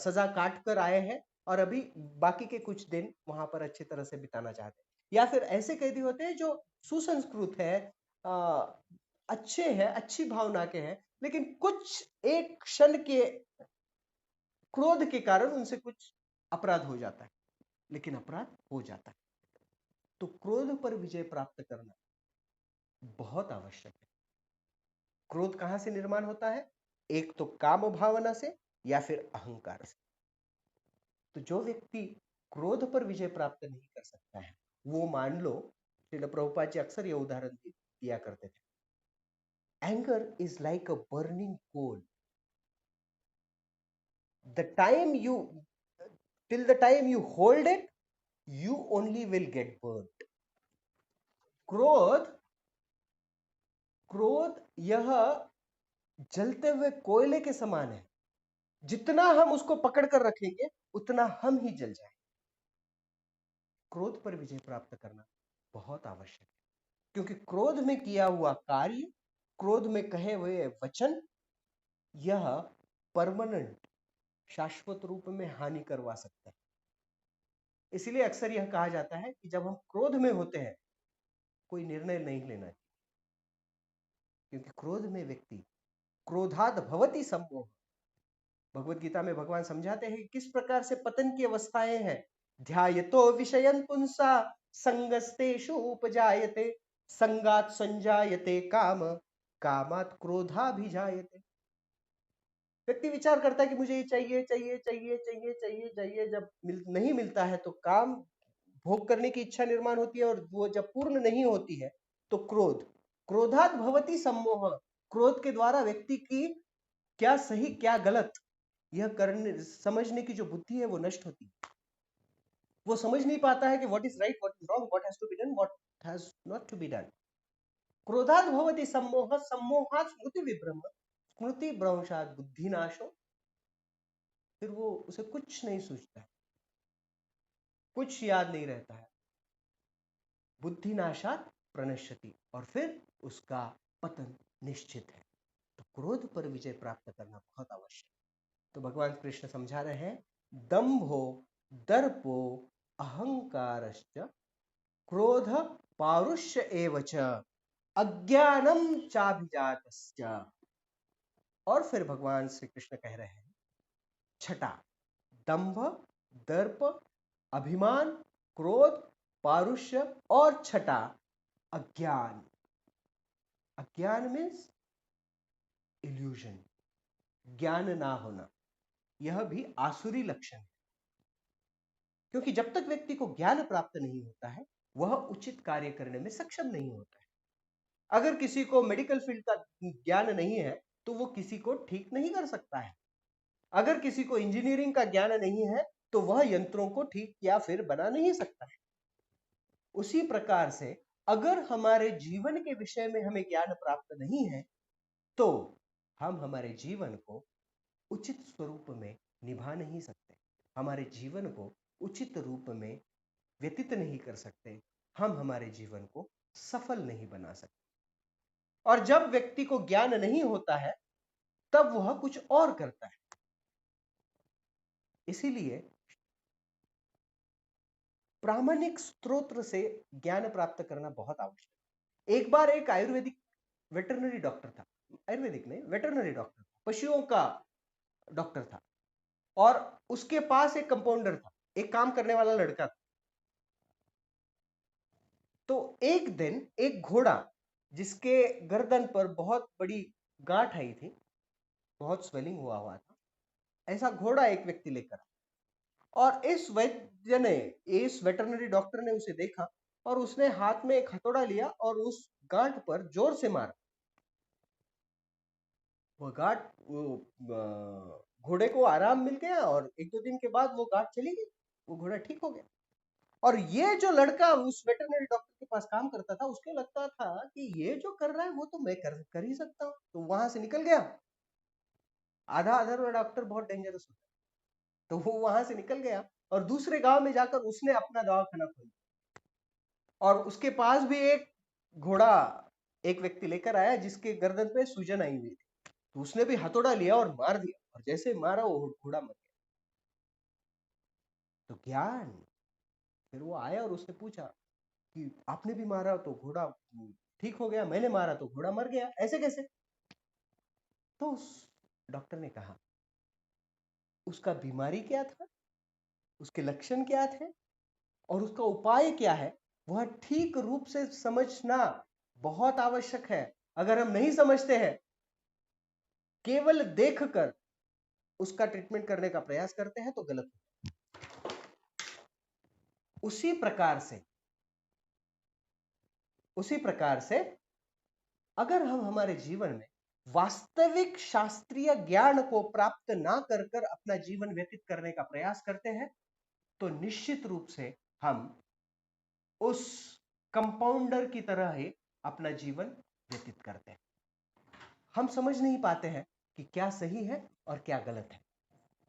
सजा काट कर आए हैं और अभी बाकी के कुछ दिन वहां पर अच्छी तरह से बिताना चाहते हैं। या फिर ऐसे कैदी होते हैं जो सुसंस्कृत है, अच्छे हैं, अच्छी भावना के हैं, लेकिन कुछ एक क्षण के क्रोध के कारण उनसे कुछ अपराध हो जाता है। लेकिन अपराध हो जाता है, तो क्रोध पर विजय प्राप्त करना बहुत आवश्यक है। क्रोध कहां से निर्माण होता है? एक तो काम भावना से या फिर अहंकार से। तो जो व्यक्ति क्रोध पर विजय प्राप्त नहीं कर सकता है, वो मान लो, श्रील प्रभुपाद जी अक्सर ये उदाहरण दिया करते थे, anger is like a burning coal. The time you till the time you hold it, you only will get burnt. क्रोध क्रोध यह जलते हुए कोयले के समान है। जितना हम उसको पकड़ कर रखेंगे उतना हम ही जल जाएंगे। क्रोध पर विजय प्राप्त करना बहुत आवश्यक है, क्योंकि क्रोध में किया हुआ कार्य, क्रोध में कहे हुए वचन, यह परमानेंट, शाश्वत रूप में हानि करवा सकता है। इसलिए अक्सर यह कहा जाता है कि जब हम क्रोध में होते हैं, कोई निर्णय नहीं लेना चाहिए, क्योंकि क्रोध में व्यक्ति क्रोधाद भवति सम्मोह। भगवत गीता में भगवान समझाते हैं कि किस प्रकार से पतन की अवस्थाएं हैं। ध्यायतो विषयं पुंसा संगस्तेषु उपजायते, संगात संजायते काम, कामात क्रोधाभिजायते। व्यक्ति विचार करता है कि मुझे ये चाहिए चाहिए चाहिए चाहिए चाहिए चाहिए, जब नहीं मिलता है तो काम भोग करने की इच्छा निर्माण होती है, और वो जब पूर्ण नहीं होती है तो क्रोधात भवति सम्मोह। क्रोध के द्वारा व्यक्ति की क्या सही क्या गलत यह करने समझने की जो बुद्धि है वो नष्ट होती है। वो समझ नहीं पाता है कि what is right, what is wrong, what has to be done, what has not to be done. क्रोधात भवति सम्मोह, सम्मोहात् स्मृति विभ्रम, स्मृति भ्रंशात् बुद्धिनाशो। फिर वो उसे कुछ नहीं सूझता है, कुछ याद नहीं रहता है। बुद्धिनाशात् प्रणश्यति, और फिर उसका पतन निश्चित है। तो क्रोध पर विजय प्राप्त करना बहुत आवश्यक है। तो भगवान कृष्ण समझा रहे हैं, दंभो दर्पो अहंकारश्च क्रोध पारुष्य एव च अज्ञानम चाभिजातश्च। और फिर भगवान श्री कृष्ण कह रहे हैं, छठा, दंभ, दर्प, अभिमान, क्रोध, पारुष्य, और छठा अज्ञान। अज्ञान मीन्स इल्यूजन, ज्ञान ना होना। यह भी आसुरी लक्षण है, क्योंकि जब तक व्यक्ति को ज्ञान प्राप्त नहीं होता है, वह उचित कार्य करने में सक्षम नहीं होता है। अगर किसी को मेडिकल फील्ड का ज्ञान नहीं है तो वो किसी को ठीक नहीं कर सकता है। अगर किसी को इंजीनियरिंग का ज्ञान नहीं है तो वह यंत्रों को ठीक या फिर बना नहीं सकता है। उसी प्रकार से अगर हमारे जीवन के विषय में हमें ज्ञान प्राप्त नहीं है तो हम हमारे जीवन को उचित स्वरूप में निभा नहीं सकते, हमारे जीवन को उचित रूप में व्यतीत नहीं कर सकते, हम हमारे जीवन को सफल नहीं बना सकते। और जब व्यक्ति को ज्ञान नहीं होता है तब वह कुछ और करता है। इसीलिए प्रामाणिक स्रोत से ज्ञान प्राप्त करना बहुत आवश्यक है। एक बार एक आयुर्वेदिक वेटरनरी डॉक्टर था, आयुर्वेदिक नहीं, वेटरनरी डॉक्टर, पशुओं का डॉक्टर था, और उसके पास एक कंपाउंडर था, एक काम करने वाला लड़का था। तो एक दिन एक घोड़ा जिसके गर्दन पर बहुत बड़ी गांठ आई थी, बहुत स्वेलिंग हुआ हुआ था, ऐसा घोड़ा एक व्यक्ति लेकर आया। और इस वेटरनरी डॉक्टर ने उसे देखा और उसने हाथ में एक हथौड़ा लिया और उस गांठ पर जोर से मारा। घोड़े को आराम मिल गया और एक दो दिन के बाद वो गांठ चली गई, वो घोड़ा ठीक हो गया। और ये जो लड़का उस वेटरनरी डॉक्टर के पास काम करता था, उसको लगता था कि ये जो कर रहा है वो तो मैं कर ही सकता हूं, तो वहां से निकल गया। आधा अधर डॉक्टर बहुत डेंजरस होता है, तो वो वहां से निकल गया और दूसरे गांव में जाकर उसने अपना दवाखाना खोला। और उसके पास भी एक घोड़ा एक व्यक्ति लेकर आया जिसके गर्दन पे सूजन आई हुई थी, तो उसने भी हथौड़ा लिया और मार दिया, और जैसे मारा वो घोड़ा मर गया। तो ज्ञान, फिर वो आया और उसने पूछा कि आपने भी मारा तो घोड़ा ठीक हो गया, मैंने मारा तो घोड़ा मर गया, ऐसे कैसे? तो उस डॉक्टर ने कहा उसका बीमारी क्या था, उसके लक्षण क्या थे और उसका उपाय क्या है, वह ठीक रूप से समझना बहुत आवश्यक है। अगर हम नहीं समझते हैं, केवल देखकर उसका ट्रीटमेंट करने का प्रयास करते हैं, तो गलत है। उसी प्रकार से अगर हम हमारे जीवन में वास्तविक शास्त्रीय ज्ञान को प्राप्त ना कर अपना जीवन व्यतीत करने का प्रयास करते हैं, तो निश्चित रूप से हम उस कंपाउंडर की तरह ही अपना जीवन व्यतीत करते हैं। हम समझ नहीं पाते हैं कि क्या सही है और क्या गलत है।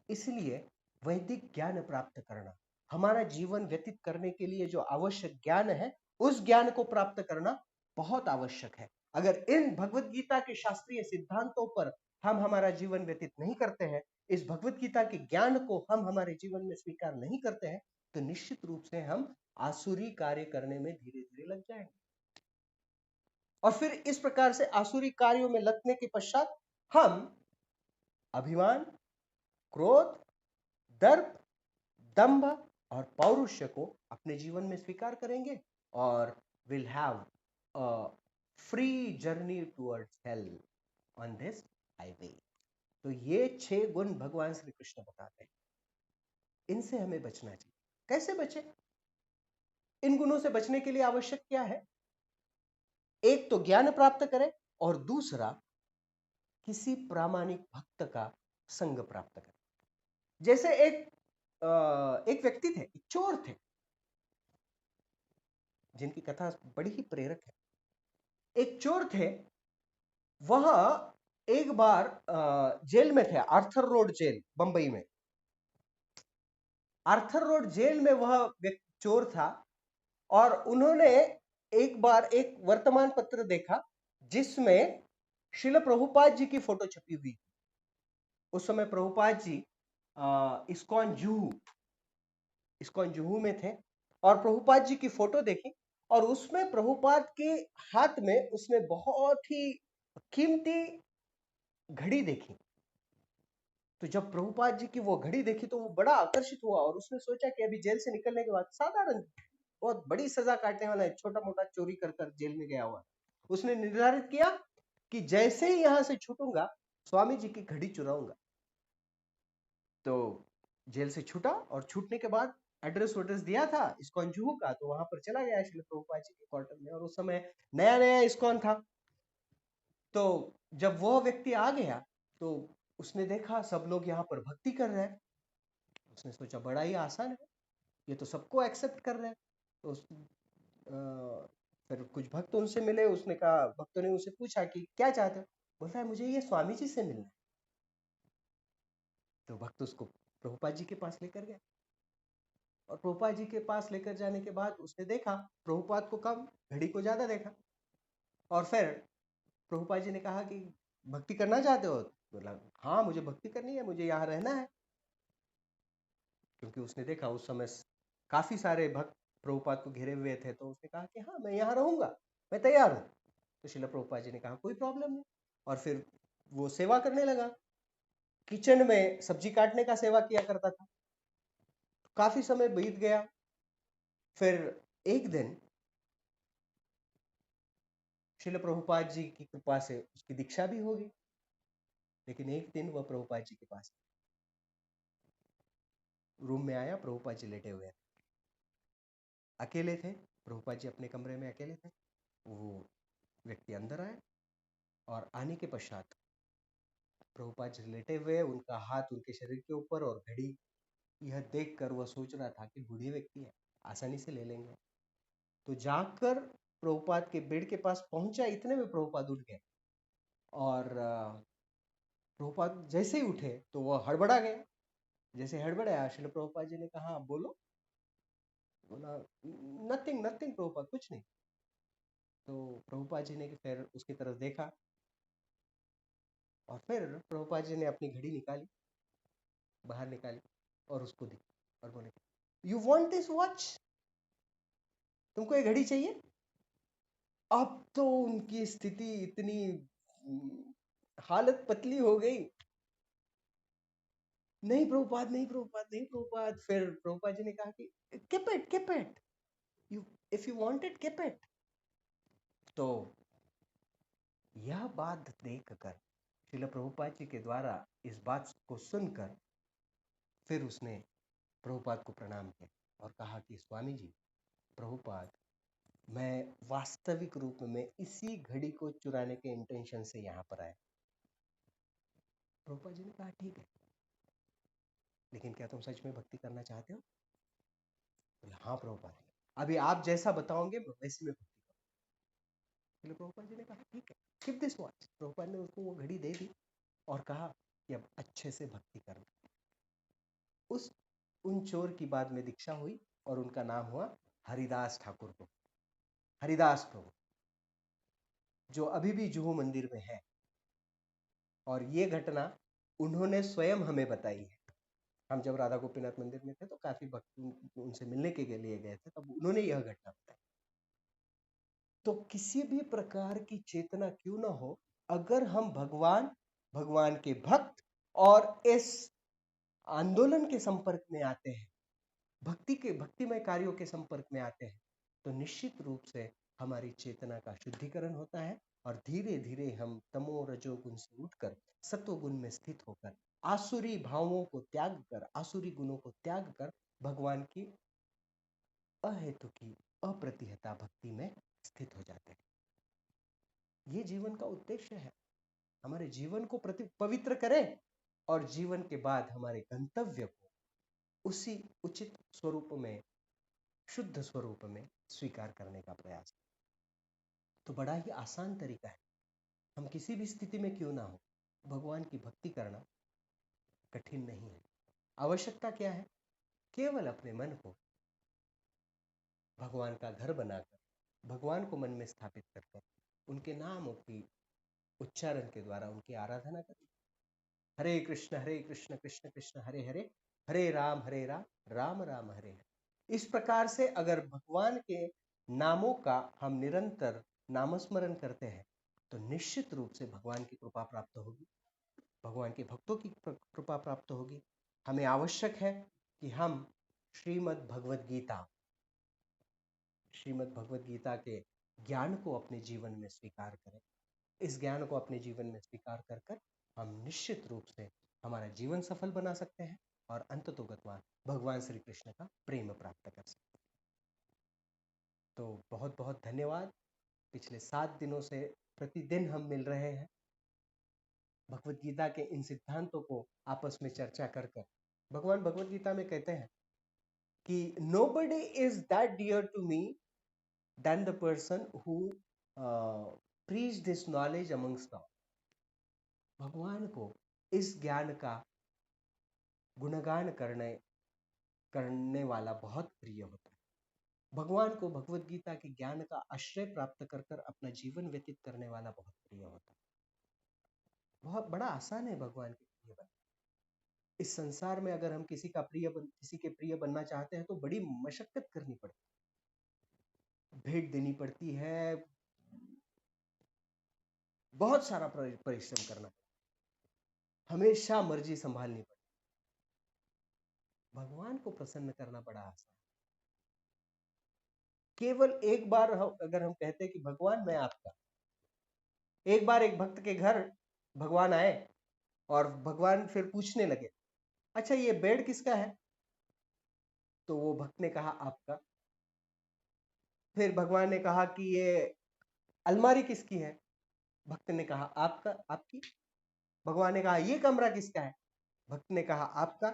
इसलिए वैदिक ज्ञान प्राप्त करना, हमारा जीवन व्यतीत करने के लिए जो आवश्यक ज्ञान है, उस ज्ञान को प्राप्त करना बहुत आवश्यक है। अगर इन भगवत गीता के शास्त्रीय सिद्धांतों पर हम हमारा जीवन व्यतीत नहीं करते हैं, इस भगवत गीता के ज्ञान को हम हमारे जीवन में स्वीकार नहीं करते हैं, तो निश्चित रूप से हम आसुरी कार्य करने में धीरे धीरे लग जाएंगे। और फिर इस प्रकार से आसुरी कार्यों में लगने के पश्चात हम अभिमान, क्रोध, दर्प, दंभ और पौरुष्य को अपने जीवन में स्वीकार करेंगे और will have a free journey towards hello on this highway. तो ये 6 गुण भगवान श्री कृष्ण बताते हैं, इनसे हमें बचना चाहिए। कैसे बचे? इन गुणों से बचने के लिए आवश्यक क्या है? एक तो ज्ञान प्राप्त करें और दूसरा किसी प्रामाणिक भक्त का संग प्राप्त करें। जैसे एक व्यक्ति थे, एक चोर थे, जिनकी कथा बड़ी ही प्रेरक है। एक चोर थे, वह एक बार जेल में थे, आर्थर रोड जेल बंबई में। आर्थर रोड जेल में वह व्यक्ति चोर था और उन्होंने एक बार एक वर्तमान पत्र देखा जिसमें श्रील प्रभुपाद जी की फोटो छपी हुई थी। उस समय प्रभुपाद जी इस्कॉन जुहू में थे और प्रभुपाद जी की फोटो देखी और उसमें प्रभुपाद के हाथ में उसने बहुत ही कीमती घड़ी देखी। तो जब प्रभुपाद जी की वो घड़ी देखी तो वो बड़ा आकर्षित हुआ और उसने सोचा कि अभी जेल से निकलने के बाद, साधारण बहुत बड़ी सजा काटने वाला है, छोटा मोटा चोरी कर जेल में गया हुआ, उसने निर्धारित किया कि जैसे ही यहां से छूटूंगा स्वामी जी की घड़ी चुराऊंगा। तो जेल से छूटा और छूटने के बाद एड्रेस वड्रेस दिया था इस्कॉन जुहू का, तो वहां पर चला गया श्रील प्रभुपाद जी के क्वार्टर में। और उस समय नया नया इस्कॉन था, तो जब वह व्यक्ति आ गया तो उसने देखा सब लोग यहाँ पर भक्ति कर रहे हैं। उसने सोचा बड़ा ही आसान है, ये तो सबको एक्सेप्ट कर रहे हैं। तो फिर कुछ भक्त उनसे मिले, उसने कहा, भक्तों ने उनसे पूछा कि क्या चाहते हो? बोलता है मुझे ये स्वामी जी से मिलना है। तो भक्त उसको प्रभुपाद जी के पास लेकर गए और प्रभुपाद जी के पास लेकर जाने के बाद उसने देखा प्रभुपाद को कम, घड़ी को ज्यादा देखा। और फिर प्रभुपाद जी ने कहा कि भक्ति करना चाहते हो? बोला हाँ मुझे भक्ति करनी है, मुझे यहाँ रहना है। क्योंकि उसने देखा उस समय काफी सारे भक्त प्रभुपाद को घेरे हुए थे, तो उसने कहा कि हाँ मैं यहाँ रहूंगा, मैं तैयार हूँ। तो श्रील प्रभुपाद जी ने कहा कोई प्रॉब्लम नहीं, और फिर वो सेवा करने लगा। किचन में सब्जी काटने का सेवा किया करता था। काफी समय बीत गया। फिर एक दिन श्रील प्रभुपाद जी की कृपा से उसकी दीक्षा भी होगी। लेकिन एक दिन वह प्रभुपाद जी के पास रूम में आया, प्रभुपाद जी लेटे हुए थे, अकेले थे। प्रभुपाद जी अपने कमरे में अकेले थे। वो व्यक्ति अंदर आया और आने के पश्चात प्रभुपाद जी लेटे हुए, उनका हाथ उनके शरीर के ऊपर और घड़ी। यह देखकर वह सोच रहा था कि बूढ़े व्यक्ति है, आसानी से ले लेंगे। तो जाकर प्रभुपाद के बेड के पास पहुंचा, इतने में प्रभुपाद उठ गए और प्रभुपाद जैसे ही उठे तो वह हड़बड़ा गया। जैसे हड़बड़ाया, श्रील प्रभुपाद जी ने कहा, बोलो। बोला, नथिंग नथिंग प्रभुपाद, कुछ नहीं। तो प्रभुपाद जी ने फिर उसकी तरफ देखा और फिर प्रभुपाद जी ने अपनी घड़ी निकाली, बाहर निकाली और उसको दी और बोले, यू वॉन्ट दिस वॉच? तुमको ये घड़ी चाहिए? अब तो उनकी स्थिति इतनी हालत पतली हो गई। नहीं प्रभुपाद, नहीं प्रभुपाद, नहीं प्रभुपाद। फिर प्रभुपाद जी ने कहा कि keep it, you if you want it, keep it। तो यह बात देखकर, श्रील प्रभुपाद जी के द्वारा इस बात को सुनकर, फिर उसने प्रभुपाद को प्रणाम किया और कहा कि स्वामी जी, प्रभुपाद, मैं वास्तविक रूप में इसी घड़ी को चुराने के इंटेंशन से यहाँ पर आया। प्रभुपाद जी ने कहा, ठीक है, लेकिन क्या तुम सच में भक्ति करना चाहते हो? बोले, हाँ प्रभुपाद, अभी आप जैसा बताओगे मैं वैसे में भक्ति करूंगा। प्रभुपाद जी ने कहा, ठीक है, कीप दिस वॉच। प्रभुपाद ने उसको वो घड़ी दे दी और कहा कि अब अच्छे से भक्ति करना। उस उन चोर की बाद में दीक्षा हुई और उनका नाम हुआ हरिदास ठाकुर को, हरिदास प्रभु, जो अभी भी जुहू मंदिर में है। और ये घटना उन्होंने स्वयं हमें बताई है। हम जब राधा गोपीनाथ मंदिर में थे तो काफी भक्त उनसे मिलने के लिए गए थे, तब उन्होंने यह घटना बताई। तो किसी भी प्रकार की चेतना क्यों ना हो, अगर हम भगवान, भगवान के भक्त और इस आंदोलन के संपर्क में आते हैं, भक्तिमय कार्यों के संपर्क में आते हैं, तो निश्चित रूप से हमारी चेतना का शुद्धिकरण होता है और धीरे धीरे हम तमो रजोगुण से उठकर सत्वगुण में स्थित होकर आसुरी भावों को त्याग कर, आसुरी गुणों को त्याग कर भगवान की अहेतु की अप्रतिहता भक्ति में स्थित हो जाते हैं। ये जीवन का उद्देश्य है, हमारे जीवन को पवित्र करें और जीवन के बाद हमारे गंतव्य को उसी उचित स्वरूप में, शुद्ध स्वरूप में स्वीकार करने का प्रयास। तो बड़ा ही आसान तरीका है, हम किसी भी स्थिति में क्यों ना हो, भगवान की भक्ति करना कठिन नहीं है। आवश्यकता क्या है? केवल अपने मन को भगवान का घर बनाकर, भगवान को मन में स्थापित कर उनके नामों की उच्चारण के द्वारा उनकी आराधना करनी। हरे कृष्ण कृष्ण कृष्ण हरे हरे, हरे राम राम राम हरे हरे। इस प्रकार से अगर भगवान के नामों का हम निरंतर नामस्मरण करते हैं तो निश्चित रूप से भगवान की कृपा प्राप्त होगी, भगवान के भक्तों की कृपा प्राप्त होगी। हमें आवश्यक है कि हम श्रीमद् भगवद गीता के ज्ञान को अपने जीवन में स्वीकार करें। इस ज्ञान को अपने जीवन में स्वीकार कर कर हम निश्चित रूप से हमारा जीवन सफल बना सकते हैं और अंततोगत्वा भगवान श्री कृष्ण का प्रेम प्राप्त कर सकते हैं। तो बहुत बहुत धन्यवाद। पिछले 7 दिनों से प्रतिदिन हम मिल रहे हैं, भगवद गीता के इन सिद्धांतों को आपस में चर्चा कर कर। भगवान भगवद गीता में कहते हैं कि nobody is that dear to me than the person who preach this knowledge amongst all। भगवान को इस ज्ञान का गुणगान करने वाला बहुत प्रिय होता है। भगवान को भगवद गीता के ज्ञान का आश्रय प्राप्त कर कर अपना जीवन व्यतीत करने वाला बहुत प्रिय होता है। बहुत बड़ा आसान है भगवान के प्रिय बनना। इस संसार में अगर हम किसी के प्रिय बनना चाहते हैं तो बड़ी मशक्कत करनी पड़ती है, भेंट देनी पड़ती है, बहुत सारा परिश्रम करना पड़ता है, हमेशा मर्जी संभालनी पड़ती है। भगवान को प्रसन्न करना बड़ा आसान। केवल एक बार अगर हम कहते हैं कि भगवान मैं आपका, एक बार एक भक्त के घर भगवान आए और भगवान फिर पूछने लगे, अच्छा ये बेड किसका है? तो वो भक्त ने कहा आपका। फिर भगवान ने कहा कि ये अलमारी किसकी है? भक्त ने कहा आपका, आपकी। भगवान ने कहा ये कमरा किसका है? भक्त ने कहा आपका।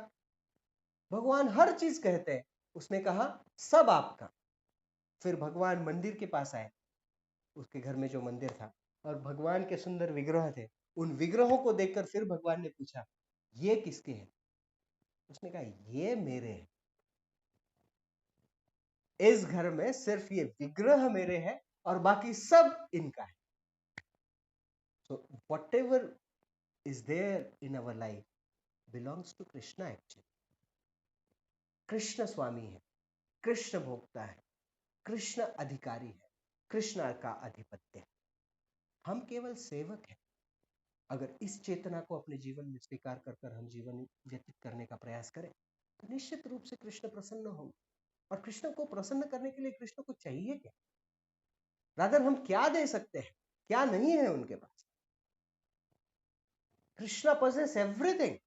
भगवान हर चीज कहते हैं, उसने कहा सब आपका। फिर भगवान मंदिर के पास आए, उसके घर में जो मंदिर था, और भगवान के सुंदर विग्रह थे। उन विग्रहों को देखकर फिर भगवान ने पूछा ये किसके हैं? उसने कहा ये मेरे हैं। इस घर में सिर्फ ये विग्रह मेरे हैं और बाकी सब इनका है। So whatever is there in our life belongs to Krishna actually. Krishna स्वामी है, कृष्ण भोक्ता है, कृष्ण अधिकारी है, कृष्ण का आधिपत्य है। हम केवल सेवक हैं। अगर इस चेतना को अपने जीवन में स्वीकार कर कर हम जीवन व्यतीत करने का प्रयास करें तो निश्चित रूप से कृष्ण प्रसन्न होंगे। और कृष्ण को प्रसन्न करने के लिए कृष्ण को चाहिए क्या? रादर हम क्या दे सकते हैं, क्या नहीं है उनके पास? Krishna possess everything,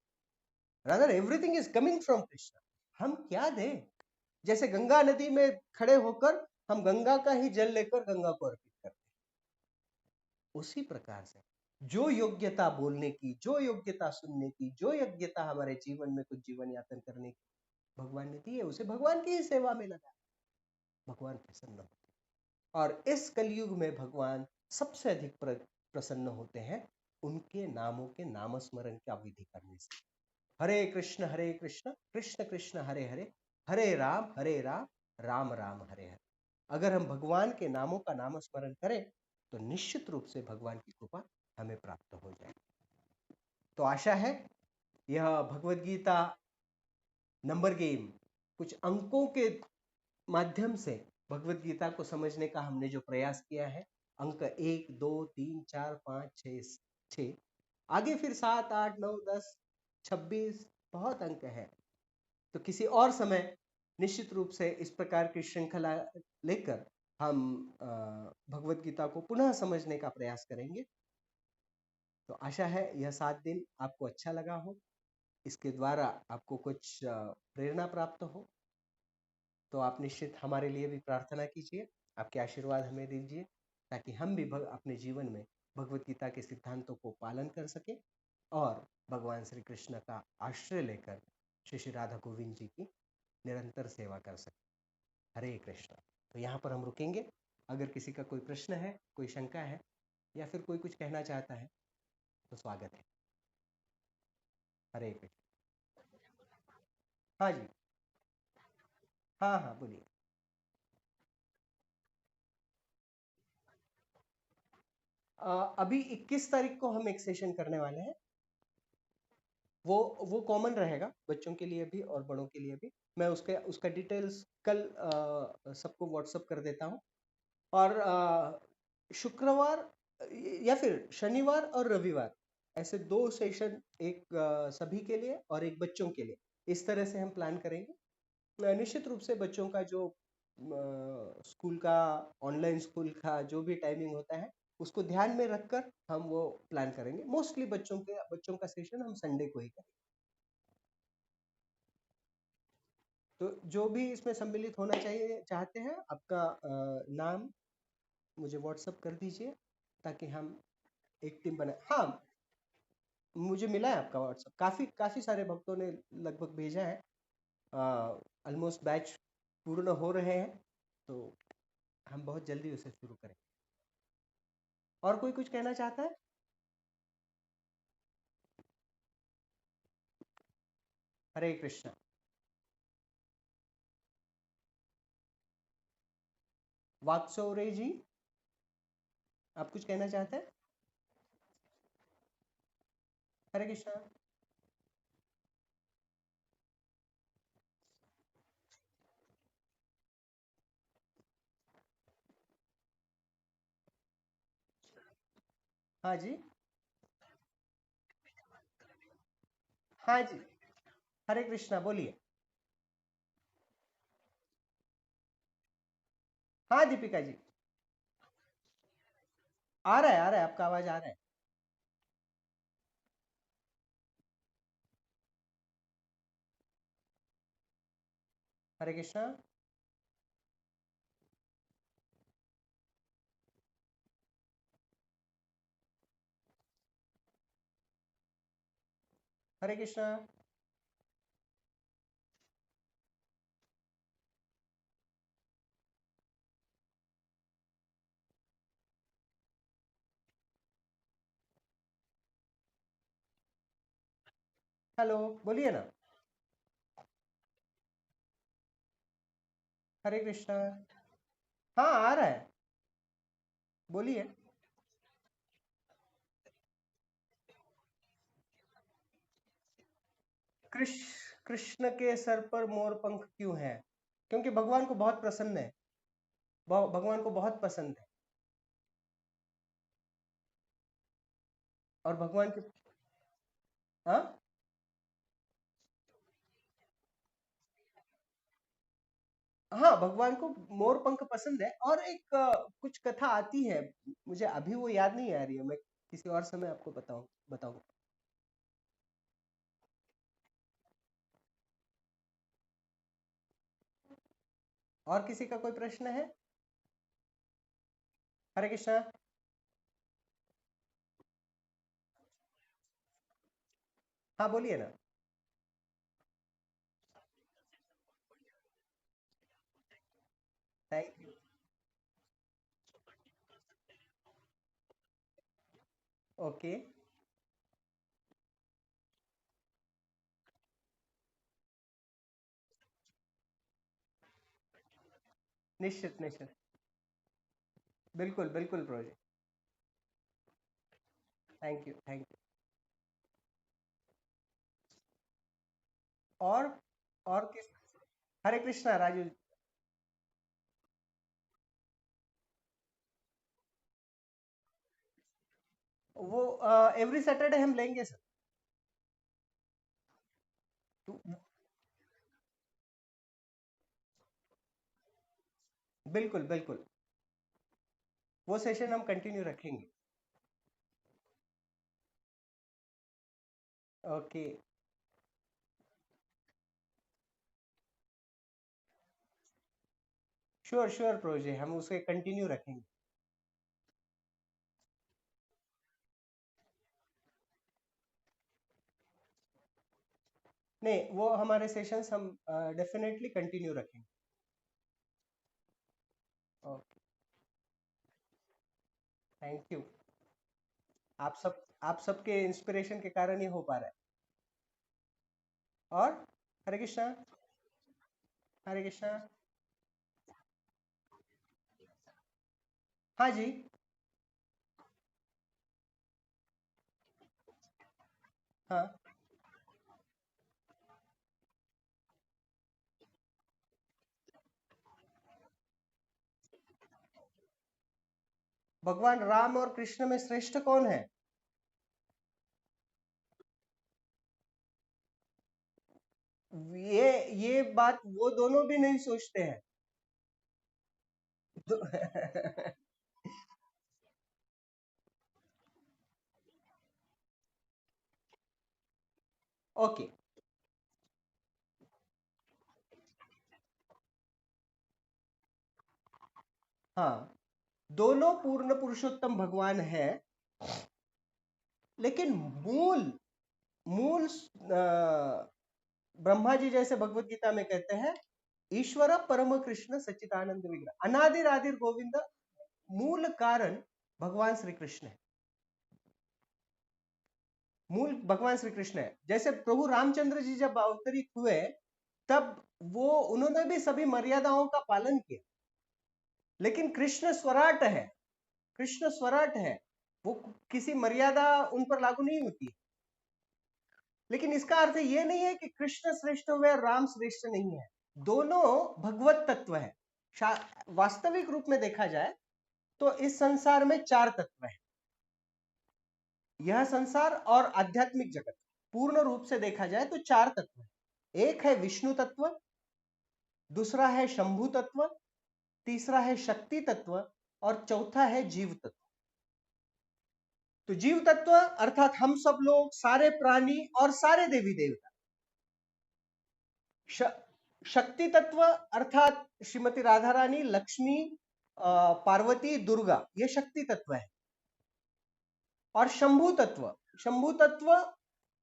rather everything is coming from Krishna. हम क्या दें? जैसे गंगा नदी में खड़े होकर हम गंगा का ही जल लेकर गंगा को अर्पित करते हैं, उसी प्रकार से जो योग्यता बोलने की, जो योग्यता सुनने की, जो योग्यता हमारे जीवन में कुछ जीवन यापन करने की भगवान ने दी है, उसे भगवान की ही सेवा में लगा। भगवान प्रसन्न होते, और इस कलयुग में भगवान सबसे अधिक प्रसन्न होते हैं उनके नामों के नामस्मरण का विधि करने से। हरे कृष्ण कृष्ण कृष्ण हरे हरे, हरे राम राम राम हरे हरे। अगर हम भगवान के नामों का नामस्मरण करें तो निश्चित रूप से भगवान की कृपा हमें प्राप्त हो जाएगी। तो आशा है यह भगवत गीता नंबर गेम कुछ अंकों के माध्यम से भगवत गीता को समझने का हमने जो प्रयास किया है, अंक 1 2 3 4 5 6 आगे फिर 7 8 9 10 26 बहुत अंक है। तो किसी और समय निश्चित रूप से इस प्रकार की श्रृंखला लेकर हम भगवत गीता को पुनः समझने का प्रयास करेंगे। तो आशा है यह 7 दिन आपको अच्छा लगा हो, इसके द्वारा आपको कुछ प्रेरणा प्राप्त हो। तो आप निश्चित हमारे लिए भी प्रार्थना कीजिए, आपके आशीर्वाद हमें दीजिए, ताकि हम भी अपने जीवन में भगवत गीता के सिद्धांतों को पालन कर सके और भगवान श्री कृष्ण का आश्रय लेकर श्री श्री राधा गोविंद जी की निरंतर सेवा कर सके। हरे कृष्ण। तो यहाँ पर हम रुकेंगे। अगर किसी का कोई प्रश्न है, कोई शंका है, या फिर कोई कुछ कहना चाहता है तो स्वागत है। हरे कृष्ण। हाँ जी, हाँ हाँ बोलिए। अभी 21 तारीख को हम एक सेशन करने वाले हैं। वो कॉमन रहेगा बच्चों के लिए भी और बड़ों के लिए भी। मैं उसका डिटेल्स कल सबको व्हाट्सअप कर देता हूँ। और शुक्रवार या फिर शनिवार और रविवार ऐसे 2 सेशन, एक सभी के लिए और एक बच्चों के लिए, इस तरह से हम प्लान करेंगे। निश्चित रूप से बच्चों का जो स्कूल का, ऑनलाइन स्कूल का जो भी टाइमिंग होता है उसको ध्यान में रखकर हम वो प्लान करेंगे। मोस्टली बच्चों का सेशन हम संडे को ही करेंगे। तो जो भी इसमें सम्मिलित होना चाहिए चाहते हैं, आपका नाम मुझे व्हाट्सअप कर दीजिए ताकि हम एक टीम बनाए। हाँ, मुझे मिला है आपका व्हाट्सअप, काफी काफी सारे भक्तों ने लगभग भेजा है। ऑलमोस्ट बैच पूर्ण हो रहे हैं, तो हम बहुत जल्दी उसे शुरू करें। और कोई कुछ कहना चाहता है? हरे कृष्णा। वाक्सौरे जी, आप कुछ कहना चाहते हैं? हरे कृष्णा। हाँ जी, हाँ जी, हरे कृष्णा बोलिए। हाँ दीपिका जी। आ रहा है, आ रहा है, आपका आवाज आ रहा है। हरे कृष्णा। हरे कृष्णा। हेलो, बोलिए ना। हरे कृष्णा। हाँ, आ रहा है, बोलिए। कृष्ण के सर पर मोर पंख क्यों है? क्योंकि भगवान को बहुत प्रसन्न है, भगवान को बहुत पसंद है। और भगवान के, हाँ, हाँ, भगवान को मोर पंख पसंद है। और एक कुछ कथा आती है, मुझे अभी वो याद नहीं आ रही है, मैं किसी और समय आपको बताऊंगा। और किसी का कोई प्रश्न है? हरे कृष्णा। हाँ, बोलिए ना। Thank you. ओके। निश्चित निश्चित। बिल्कुल बिल्कुल project. Thank you, thank you. और और किस? हरे कृष्णा राजू। वो एवरी सैटरडे हम लेंगे सर। तो बिल्कुल बिल्कुल, वो सेशन हम कंटिन्यू रखेंगे। ओके। श्योर श्योर प्रोजेक्ट, हम उसे कंटिन्यू रखेंगे। नहीं, वो हमारे सेशंस हम डेफिनेटली कंटिन्यू रखेंगे। ओके। Thank you. आप सबके इंस्पिरेशन के कारण ये हो पा रहा है। और हरे कृष्णा। हरे कृष्णा। हाँ जी। हाँ, भगवान राम और कृष्ण में श्रेष्ठ कौन है? ये बात वो दोनों भी नहीं सोचते हैं। ओके। हाँ, दोनों पूर्ण पुरुषोत्तम भगवान है, लेकिन मूल मूल ब्रह्मा जी जैसे भगवत गीता में कहते हैं, ईश्वर परम कृष्ण सच्चिदानंद विग्रह अनादिर आदिर गोविंद। मूल कारण भगवान श्री कृष्ण है। मूल भगवान श्री कृष्ण है। जैसे प्रभु रामचंद्र जी जब अवतरित हुए, तब वो उन्होंने भी सभी मर्यादाओं का पालन किया, लेकिन कृष्ण स्वराट है। कृष्ण स्वराट है, वो किसी मर्यादा उन पर लागू नहीं होती। लेकिन इसका अर्थ ये नहीं है कि कृष्ण श्रेष्ठ हुए और राम श्रेष्ठ नहीं है। दोनों भगवत तत्व है। वास्तविक रूप में देखा जाए तो इस संसार में चार तत्व है। यह संसार और आध्यात्मिक जगत, पूर्ण रूप से देखा जाए तो चार तत्व है। एक है विष्णु तत्व, दूसरा है शंभु तत्व, तीसरा है शक्ति तत्व, और चौथा है जीव तत्व। तो जीव तत्व अर्थात हम सब लोग, सारे प्राणी और सारे देवी देवता। शक्ति तत्व अर्थात श्रीमती राधा रानी, लक्ष्मी, पार्वती, दुर्गा, ये शक्ति तत्व है। और शंभु तत्व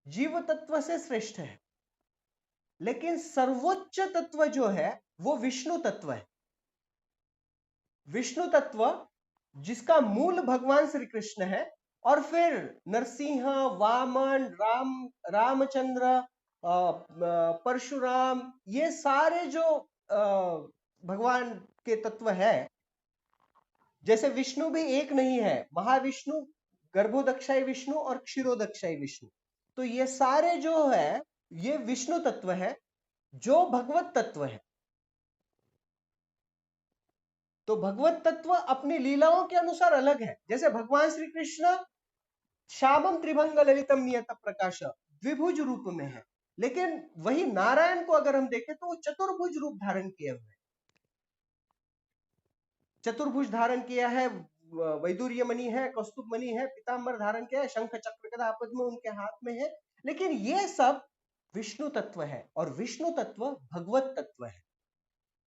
जीव तत्व से श्रेष्ठ है, लेकिन सर्वोच्च तत्व जो है वो विष्णु तत्व है। विष्णु तत्व जिसका मूल भगवान श्री कृष्ण है, और फिर नरसिंह, वामन, रामचंद्र, परशुराम, ये सारे जो भगवान के तत्व है। जैसे विष्णु भी एक नहीं है, महाविष्णु, गर्भोदक्षाई विष्णु और क्षीरोदक्षाई विष्णु। तो ये सारे जो है ये विष्णु तत्व है, जो भगवत तत्व है। तो भगवत तत्व अपनी लीलाओं के अनुसार अलग है। जैसे भगवान श्री कृष्ण श्यामम त्रिभंग ललितम नियत प्रकाश द्विभुज रूप में है, लेकिन वही नारायण को अगर हम देखें तो वो चतुर्भुज रूप धारण किए हुए, चतुर्भुज धारण किया है, वैदुर्य मणि है, कौस्तुभ मणि है, पीतांबर धारण किया है, शंख चक्र गदा पद्म उनके हाथ में है। लेकिन ये सब विष्णु तत्व है, और विष्णु तत्व भगवत तत्व है।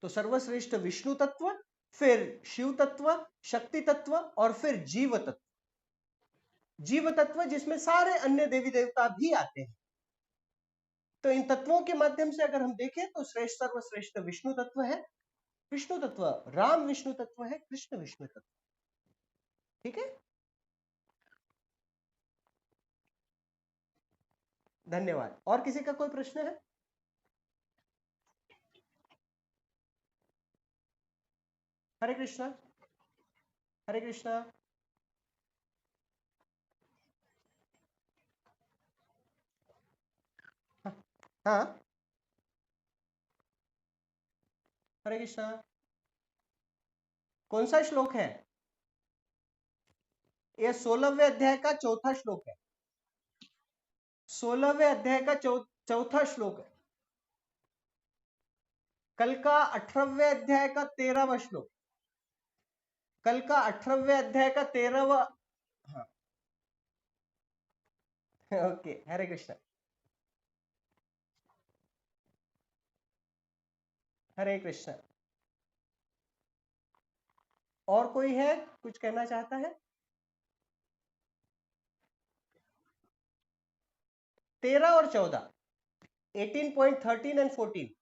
तो सर्वश्रेष्ठ विष्णु तत्व, फिर शिव तत्व, शक्ति तत्व, और फिर जीव तत्व। जीव तत्व जिसमें सारे अन्य देवी देवता भी आते हैं। तो इन तत्वों के माध्यम से अगर हम देखें तो श्रेष्ठ सर्वश्रेष्ठ विष्णु तत्व है। विष्णु तत्व राम विष्णु तत्व है, कृष्ण विष्णु तत्व। ठीक है, धन्यवाद। और किसी का कोई प्रश्न है? हरे कृष्णा, हरे कृष्णा। हाँ, हरे कृष्णा। कौन सा श्लोक है? यह 16वें अध्याय का चौथा श्लोक है। 16वें अध्याय का चौथा श्लोक है। कल का 18वें अध्याय का 13वां श्लोक। कल का 18वें अध्याय का 13वां। हाँ, ओके, हरे कृष्णा, हरे कृष्णा। और कोई है कुछ कहना चाहता है? 13 और 14, 18.13 एंड 14।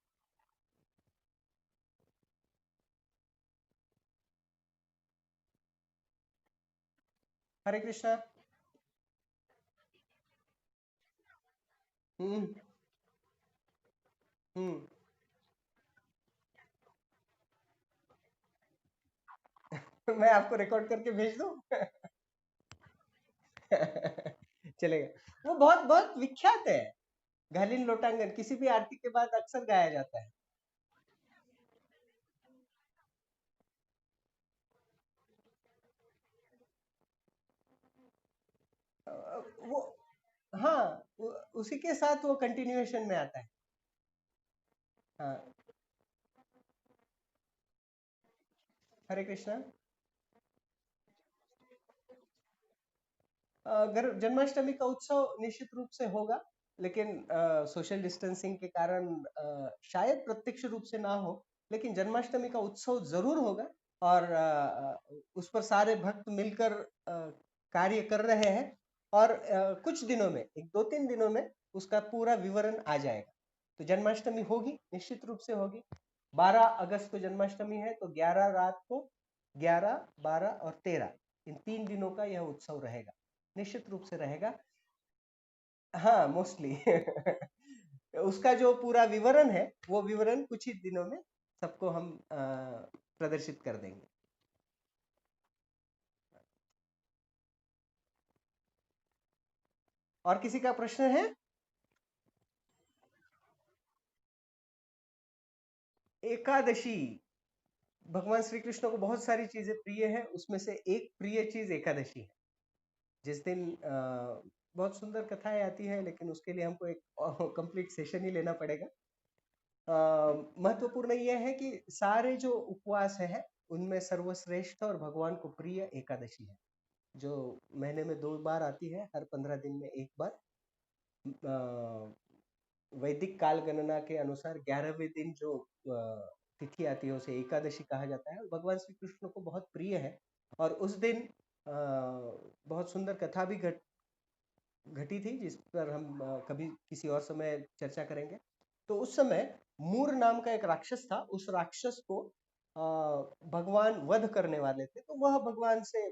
हरे कृष्णा। हम्म, हम्म। मैं आपको रिकॉर्ड करके भेज दूं? चलेगा। वो बहुत बहुत विख्यात है। घालिन लोटांगन किसी भी आरती के बाद अक्सर गाया जाता है। वो, हाँ, उसी के साथ वो कंटिन्यूएशन में आता है। हाँ, हरे कृष्णा। अगर जन्माष्टमी का उत्सव निश्चित रूप से होगा, लेकिन सोशल डिस्टेंसिंग के कारण शायद प्रत्यक्ष रूप से ना हो, लेकिन जन्माष्टमी का उत्सव जरूर होगा। और उस पर सारे भक्त मिलकर कार्य कर रहे हैं। और कुछ दिनों में, एक दो तीन दिनों में उसका पूरा विवरण आ जाएगा। तो जन्माष्टमी होगी, निश्चित रूप से होगी। 12 अगस्त को जन्माष्टमी है, तो 11 रात को, 11, 12 और 13, इन 3 दिनों का यह उत्सव रहेगा, निश्चित रूप से रहेगा। हाँ, मोस्टली। उसका जो पूरा विवरण है, वो विवरण कुछ ही दिनों में सबको हम प्रदर्शित कर देंगे। और किसी का प्रश्न है? एकादशी, भगवान श्री कृष्ण को बहुत सारी चीजें प्रिय है, उसमें से एक प्रिय चीज एकादशी है। जिस दिन बहुत सुंदर कथाएं आती है, लेकिन उसके लिए हमको एक कंप्लीट सेशन ही लेना पड़ेगा। महत्वपूर्ण यह है कि सारे जो उपवास है उनमें सर्वश्रेष्ठ और भगवान को प्रिय एकादशी है। जो महीने में 2 बार आती है, हर 15 दिन में एक बार। वैदिक काल गणना के अनुसार 11वें दिन जो तिथि आती है उसे एकादशी कहा जाता है। भगवान श्री कृष्ण को बहुत प्रिय है और उस दिन बहुत सुंदर कथा भी घटी थी, जिस पर हम कभी किसी और समय चर्चा करेंगे। तो उस समय मूर नाम का एक राक्षस था। उस राक्षस को भगवान वध करने वाले थे, तो वह भगवान से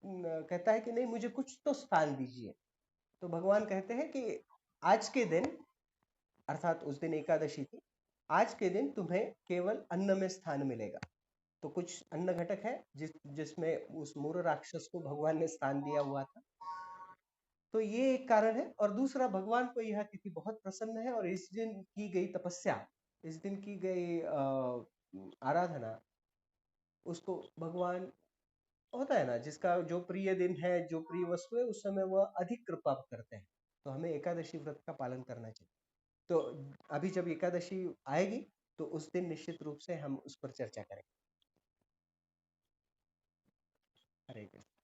कहता है कि नहीं, मुझे कुछ तो स्थान दीजिए। तो भगवान कहते हैं कि आज के दिन, अर्थात उस दिन एकादशी थी, आज के दिन तुम्हें केवल अन्न में स्थान मिलेगा। तो कुछ अन्न घटक है जिसमें उस मूर राक्षस को भगवान ने स्थान दिया हुआ था। तो ये एक कारण है। और दूसरा, भगवान को यह तिथि बहुत पसंद है और इस दिन की गई तपस्या, इस दिन की गई आराधना, उसको भगवान, होता है ना, जिसका जो प्रिय दिन है, जो प्रिय वस्तु है, उस समय वह अधिक कृपा करते हैं। तो हमें एकादशी व्रत का पालन करना चाहिए। तो अभी जब एकादशी आएगी तो उस दिन निश्चित रूप से हम उस पर चर्चा करेंगे। हरे कृष्ण।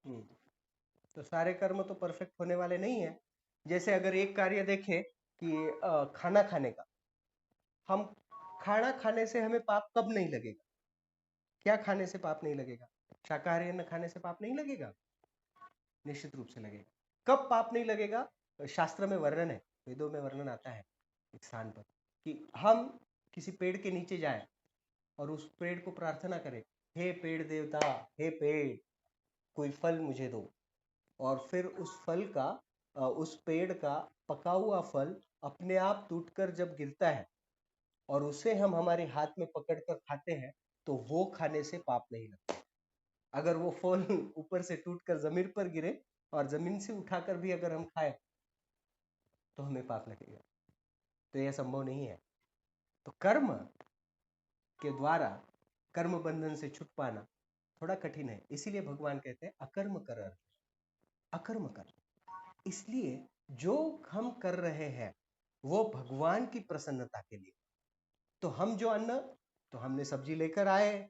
हम्म, हम्म। तो सारे कर्म तो परफेक्ट होने वाले नहीं है। जैसे अगर एक कार्य देखें कि खाना खाने का, हम खाना खाने से हमें पाप कब नहीं लगेगा? क्या खाने से पाप नहीं लगेगा? शाकाहारी अन्न खाने से पाप नहीं लगेगा? निश्चित रूप से लगेगा। कब पाप नहीं लगेगा? शास्त्र में वर्णन है, वेदों में वर्णन आता है एक स्थान पर, कि हम किसी पेड़ के नीचे जाए और उस पेड़ को प्रार्थना करें, हे पेड़ देवता, हे पेड़, कोई फल मुझे दो। और फिर उस फल का, उस पेड़ का पका हुआ फल अपने आप टूटकर जब गिरता है और उसे हम हमारे हाथ में पकड़कर खाते हैं, तो वो खाने से पाप नहीं लगता। अगर वो फल ऊपर से टूटकर जमीन पर गिरे और जमीन से उठाकर भी अगर हम खाएं तो हमें पाप लगेगा। तो यह संभव नहीं है। तो कर्म के द्वारा कर्म बंधन से छुट पाना थोड़ा कठिन है। इसीलिए भगवान कहते हैं अकर्म कर, अकर्म कर। इसलिए जो हम कर रहे हैं वो भगवान की प्रसन्नता के लिए। तो हम जो अन्न, तो हमने सब्जी लेकर आए,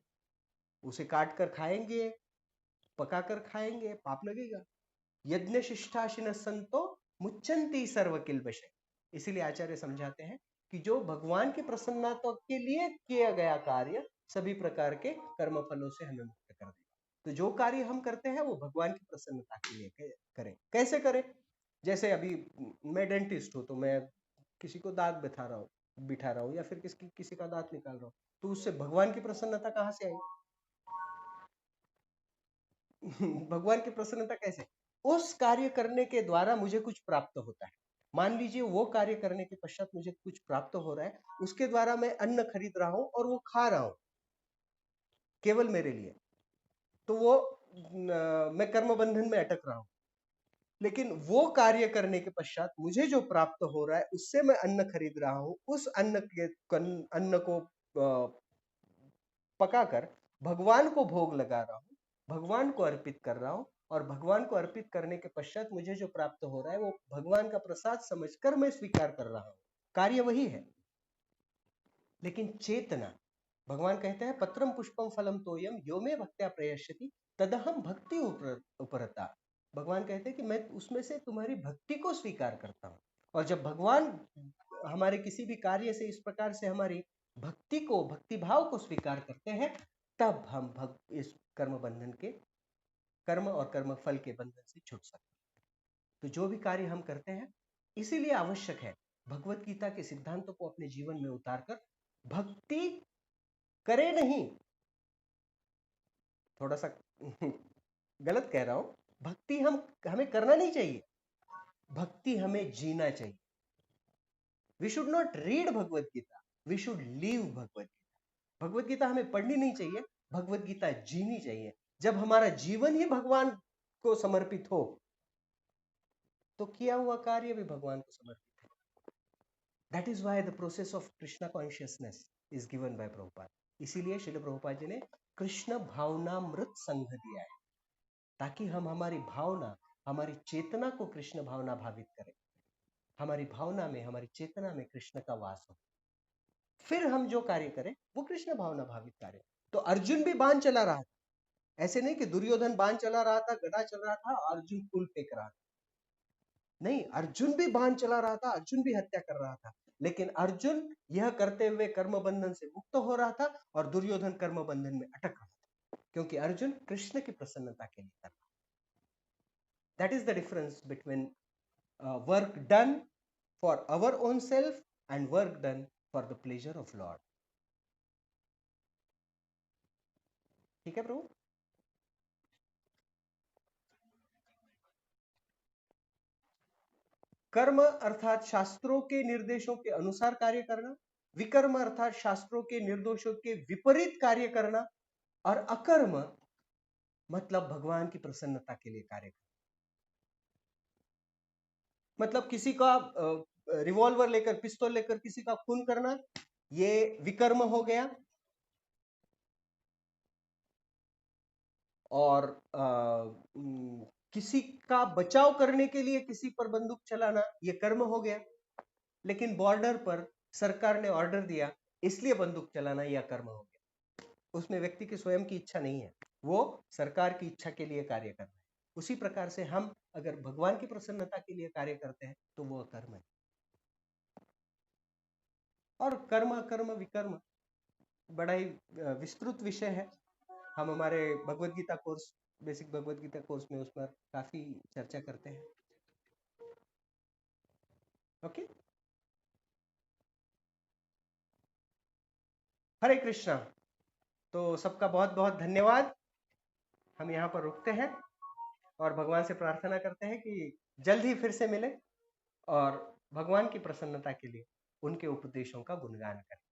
उसे काट कर खाएंगे, पका कर खाएंगे, पाप लगेगा। यज्ञ शिष्टाशिन संतो मुच्चंती सर्व किल्बिषे। इसीलिए आचार्य समझाते हैं कि जो भगवान की प्रसन्नता के लिए किया गया कार्य सभी प्रकार के कर्म फलों से हमें मुक्त कर देगा। तो जो कार्य हम करते हैं वो भगवान की प्रसन्नता के लिए करें। कैसे करें? जैसे अभी मैं डेंटिस्ट हूं, तो मैं किसी को दांत बिठा रहा हूँ या फिर किसी का दांत निकाल रहा हूँ, तो उससे भगवान की प्रसन्नता कहाँ से आई? भगवान की प्रसन्नता कैसे? उस कार्य करने के द्वारा मुझे कुछ प्राप्त होता है। मान लीजिए वो कार्य करने के पश्चात मुझे कुछ प्राप्त हो रहा है, उसके द्वारा मैं अन्न खरीद रहा हूं और वो खा रहा हूं केवल मेरे लिए, तो वो मैं कर्म बंधन में अटक रहा हूं। लेकिन वो कार्य करने के पश्चात मुझे जो प्राप्त हो रहा है उससे मैं अन्न खरीद रहा हूं, उस अन्न को पकाकर भगवान को भोग लगा रहा हूं, भगवान को अर्पित कर रहा हूं। और भगवान को अर्पित करने के पश्चात मुझे जो प्राप्त हो रहा है वो भगवान का प्रसाद समझकर मैं स्वीकार कर रहा हूं। कार्य वही है, लेकिन चेतना, भगवान कहते हैं पत्रम पुष्पम फलम तोयम यो मे भक्त्या प्रयश्यति तदहम भक्ति उपरता। भगवान कहते हैं कि मैं उसमें से तुम्हारी भक्ति को स्वीकार करता हूं। और जब भगवान हमारे किसी भी कार्य से इस प्रकार से हमारी भक्ति को, भक्ति भाव को स्वीकार करते हैं, तब हम इस कर्म बंधन के, कर्म और कर्म फल के बंधन से छूट सकते हैं। तो जो भी कार्य हम करते हैं, इसीलिए आवश्यक है भगवत गीता के सिद्धांतों को अपने जीवन में उतारकर भक्ति करे नहीं, थोड़ा सा गलत कह रहा हूं, भक्ति हमें करना नहीं चाहिए, भक्ति हमें जीना चाहिए। We should not read Bhagavad Gita, we should live Bhagavad Gita. Bhagavad Gita हमें पढ़नी नहीं चाहिए, भगवत गीता जीनी चाहिए। जब हमारा जीवन ही भगवान को समर्पित हो तो किया हुआ कार्य भी भगवान को समर्पित है। That is why the process of Krishna consciousness is given by Prabhupada. इसीलिए श्रील प्रभुपाद जी ने कृष्ण भावनामृत संघ दिया है, ताकि हम हमारी भावना, हमारी चेतना को कृष्ण भावना भावित करें, हमारी भावना में, हमारी चेतना में कृष्ण का वास हो, फिर हम जो कार्य करें वो कृष्ण भावना भावित कार्य। तो अर्जुन भी बाण चला रहा था, ऐसे नहीं कि दुर्योधन बाण चला रहा था, गदा चल रहा था, अर्जुन फूल फेंक रहा था। नहीं, अर्जुन भी बाण चला रहा था, अर्जुन भी हत्या कर रहा था, लेकिन अर्जुन यह करते हुए कर्म बंधन से मुक्त हो रहा था और दुर्योधन कर्म बंधन में अटक रहा था, क्योंकि अर्जुन कृष्ण की प्रसन्नता के लिए कर रहा। That is the difference between work done for our own self and work done for the pleasure of Lord. ठीक है प्रभु? कर्म अर्थात शास्त्रों के निर्देशों के अनुसार कार्य करना, विकर्म अर्थात शास्त्रों के निर्देशों के विपरीत कार्य करना, और अकर्म मतलब भगवान की प्रसन्नता के लिए कार्य करना। मतलब किसी का रिवॉल्वर लेकर, पिस्तौल लेकर किसी का खून करना, ये विकर्म हो गया। और किसी का बचाव करने के लिए किसी पर बंदूक चलाना, ये कर्म हो गया। लेकिन बॉर्डर पर सरकार ने ऑर्डर दिया इसलिए बंदूक चलाना, यह कर्म हो गया। उसमें व्यक्ति की स्वयं की इच्छा नहीं है, वो सरकार की इच्छा के लिए कार्य कर रहा है। उसी प्रकार से हम अगर भगवान की प्रसन्नता के लिए कार्य करते हैं तो वो कर्म है। और कर्म, कर्म, विकर्म बड़ा ही विस्तृत विषय है। हम हमारे भगवत Gita course, basic Bhagavad Gita course में उस पर काफी चर्चा करते हैं। ओके, हरे कृष्णा। तो सबका बहुत बहुत धन्यवाद। हम यहाँ पर रुकते हैं और भगवान से प्रार्थना करते हैं कि जल्द ही फिर से मिले और भगवान की प्रसन्नता के लिए उनके उपदेशों का गुणगान करें।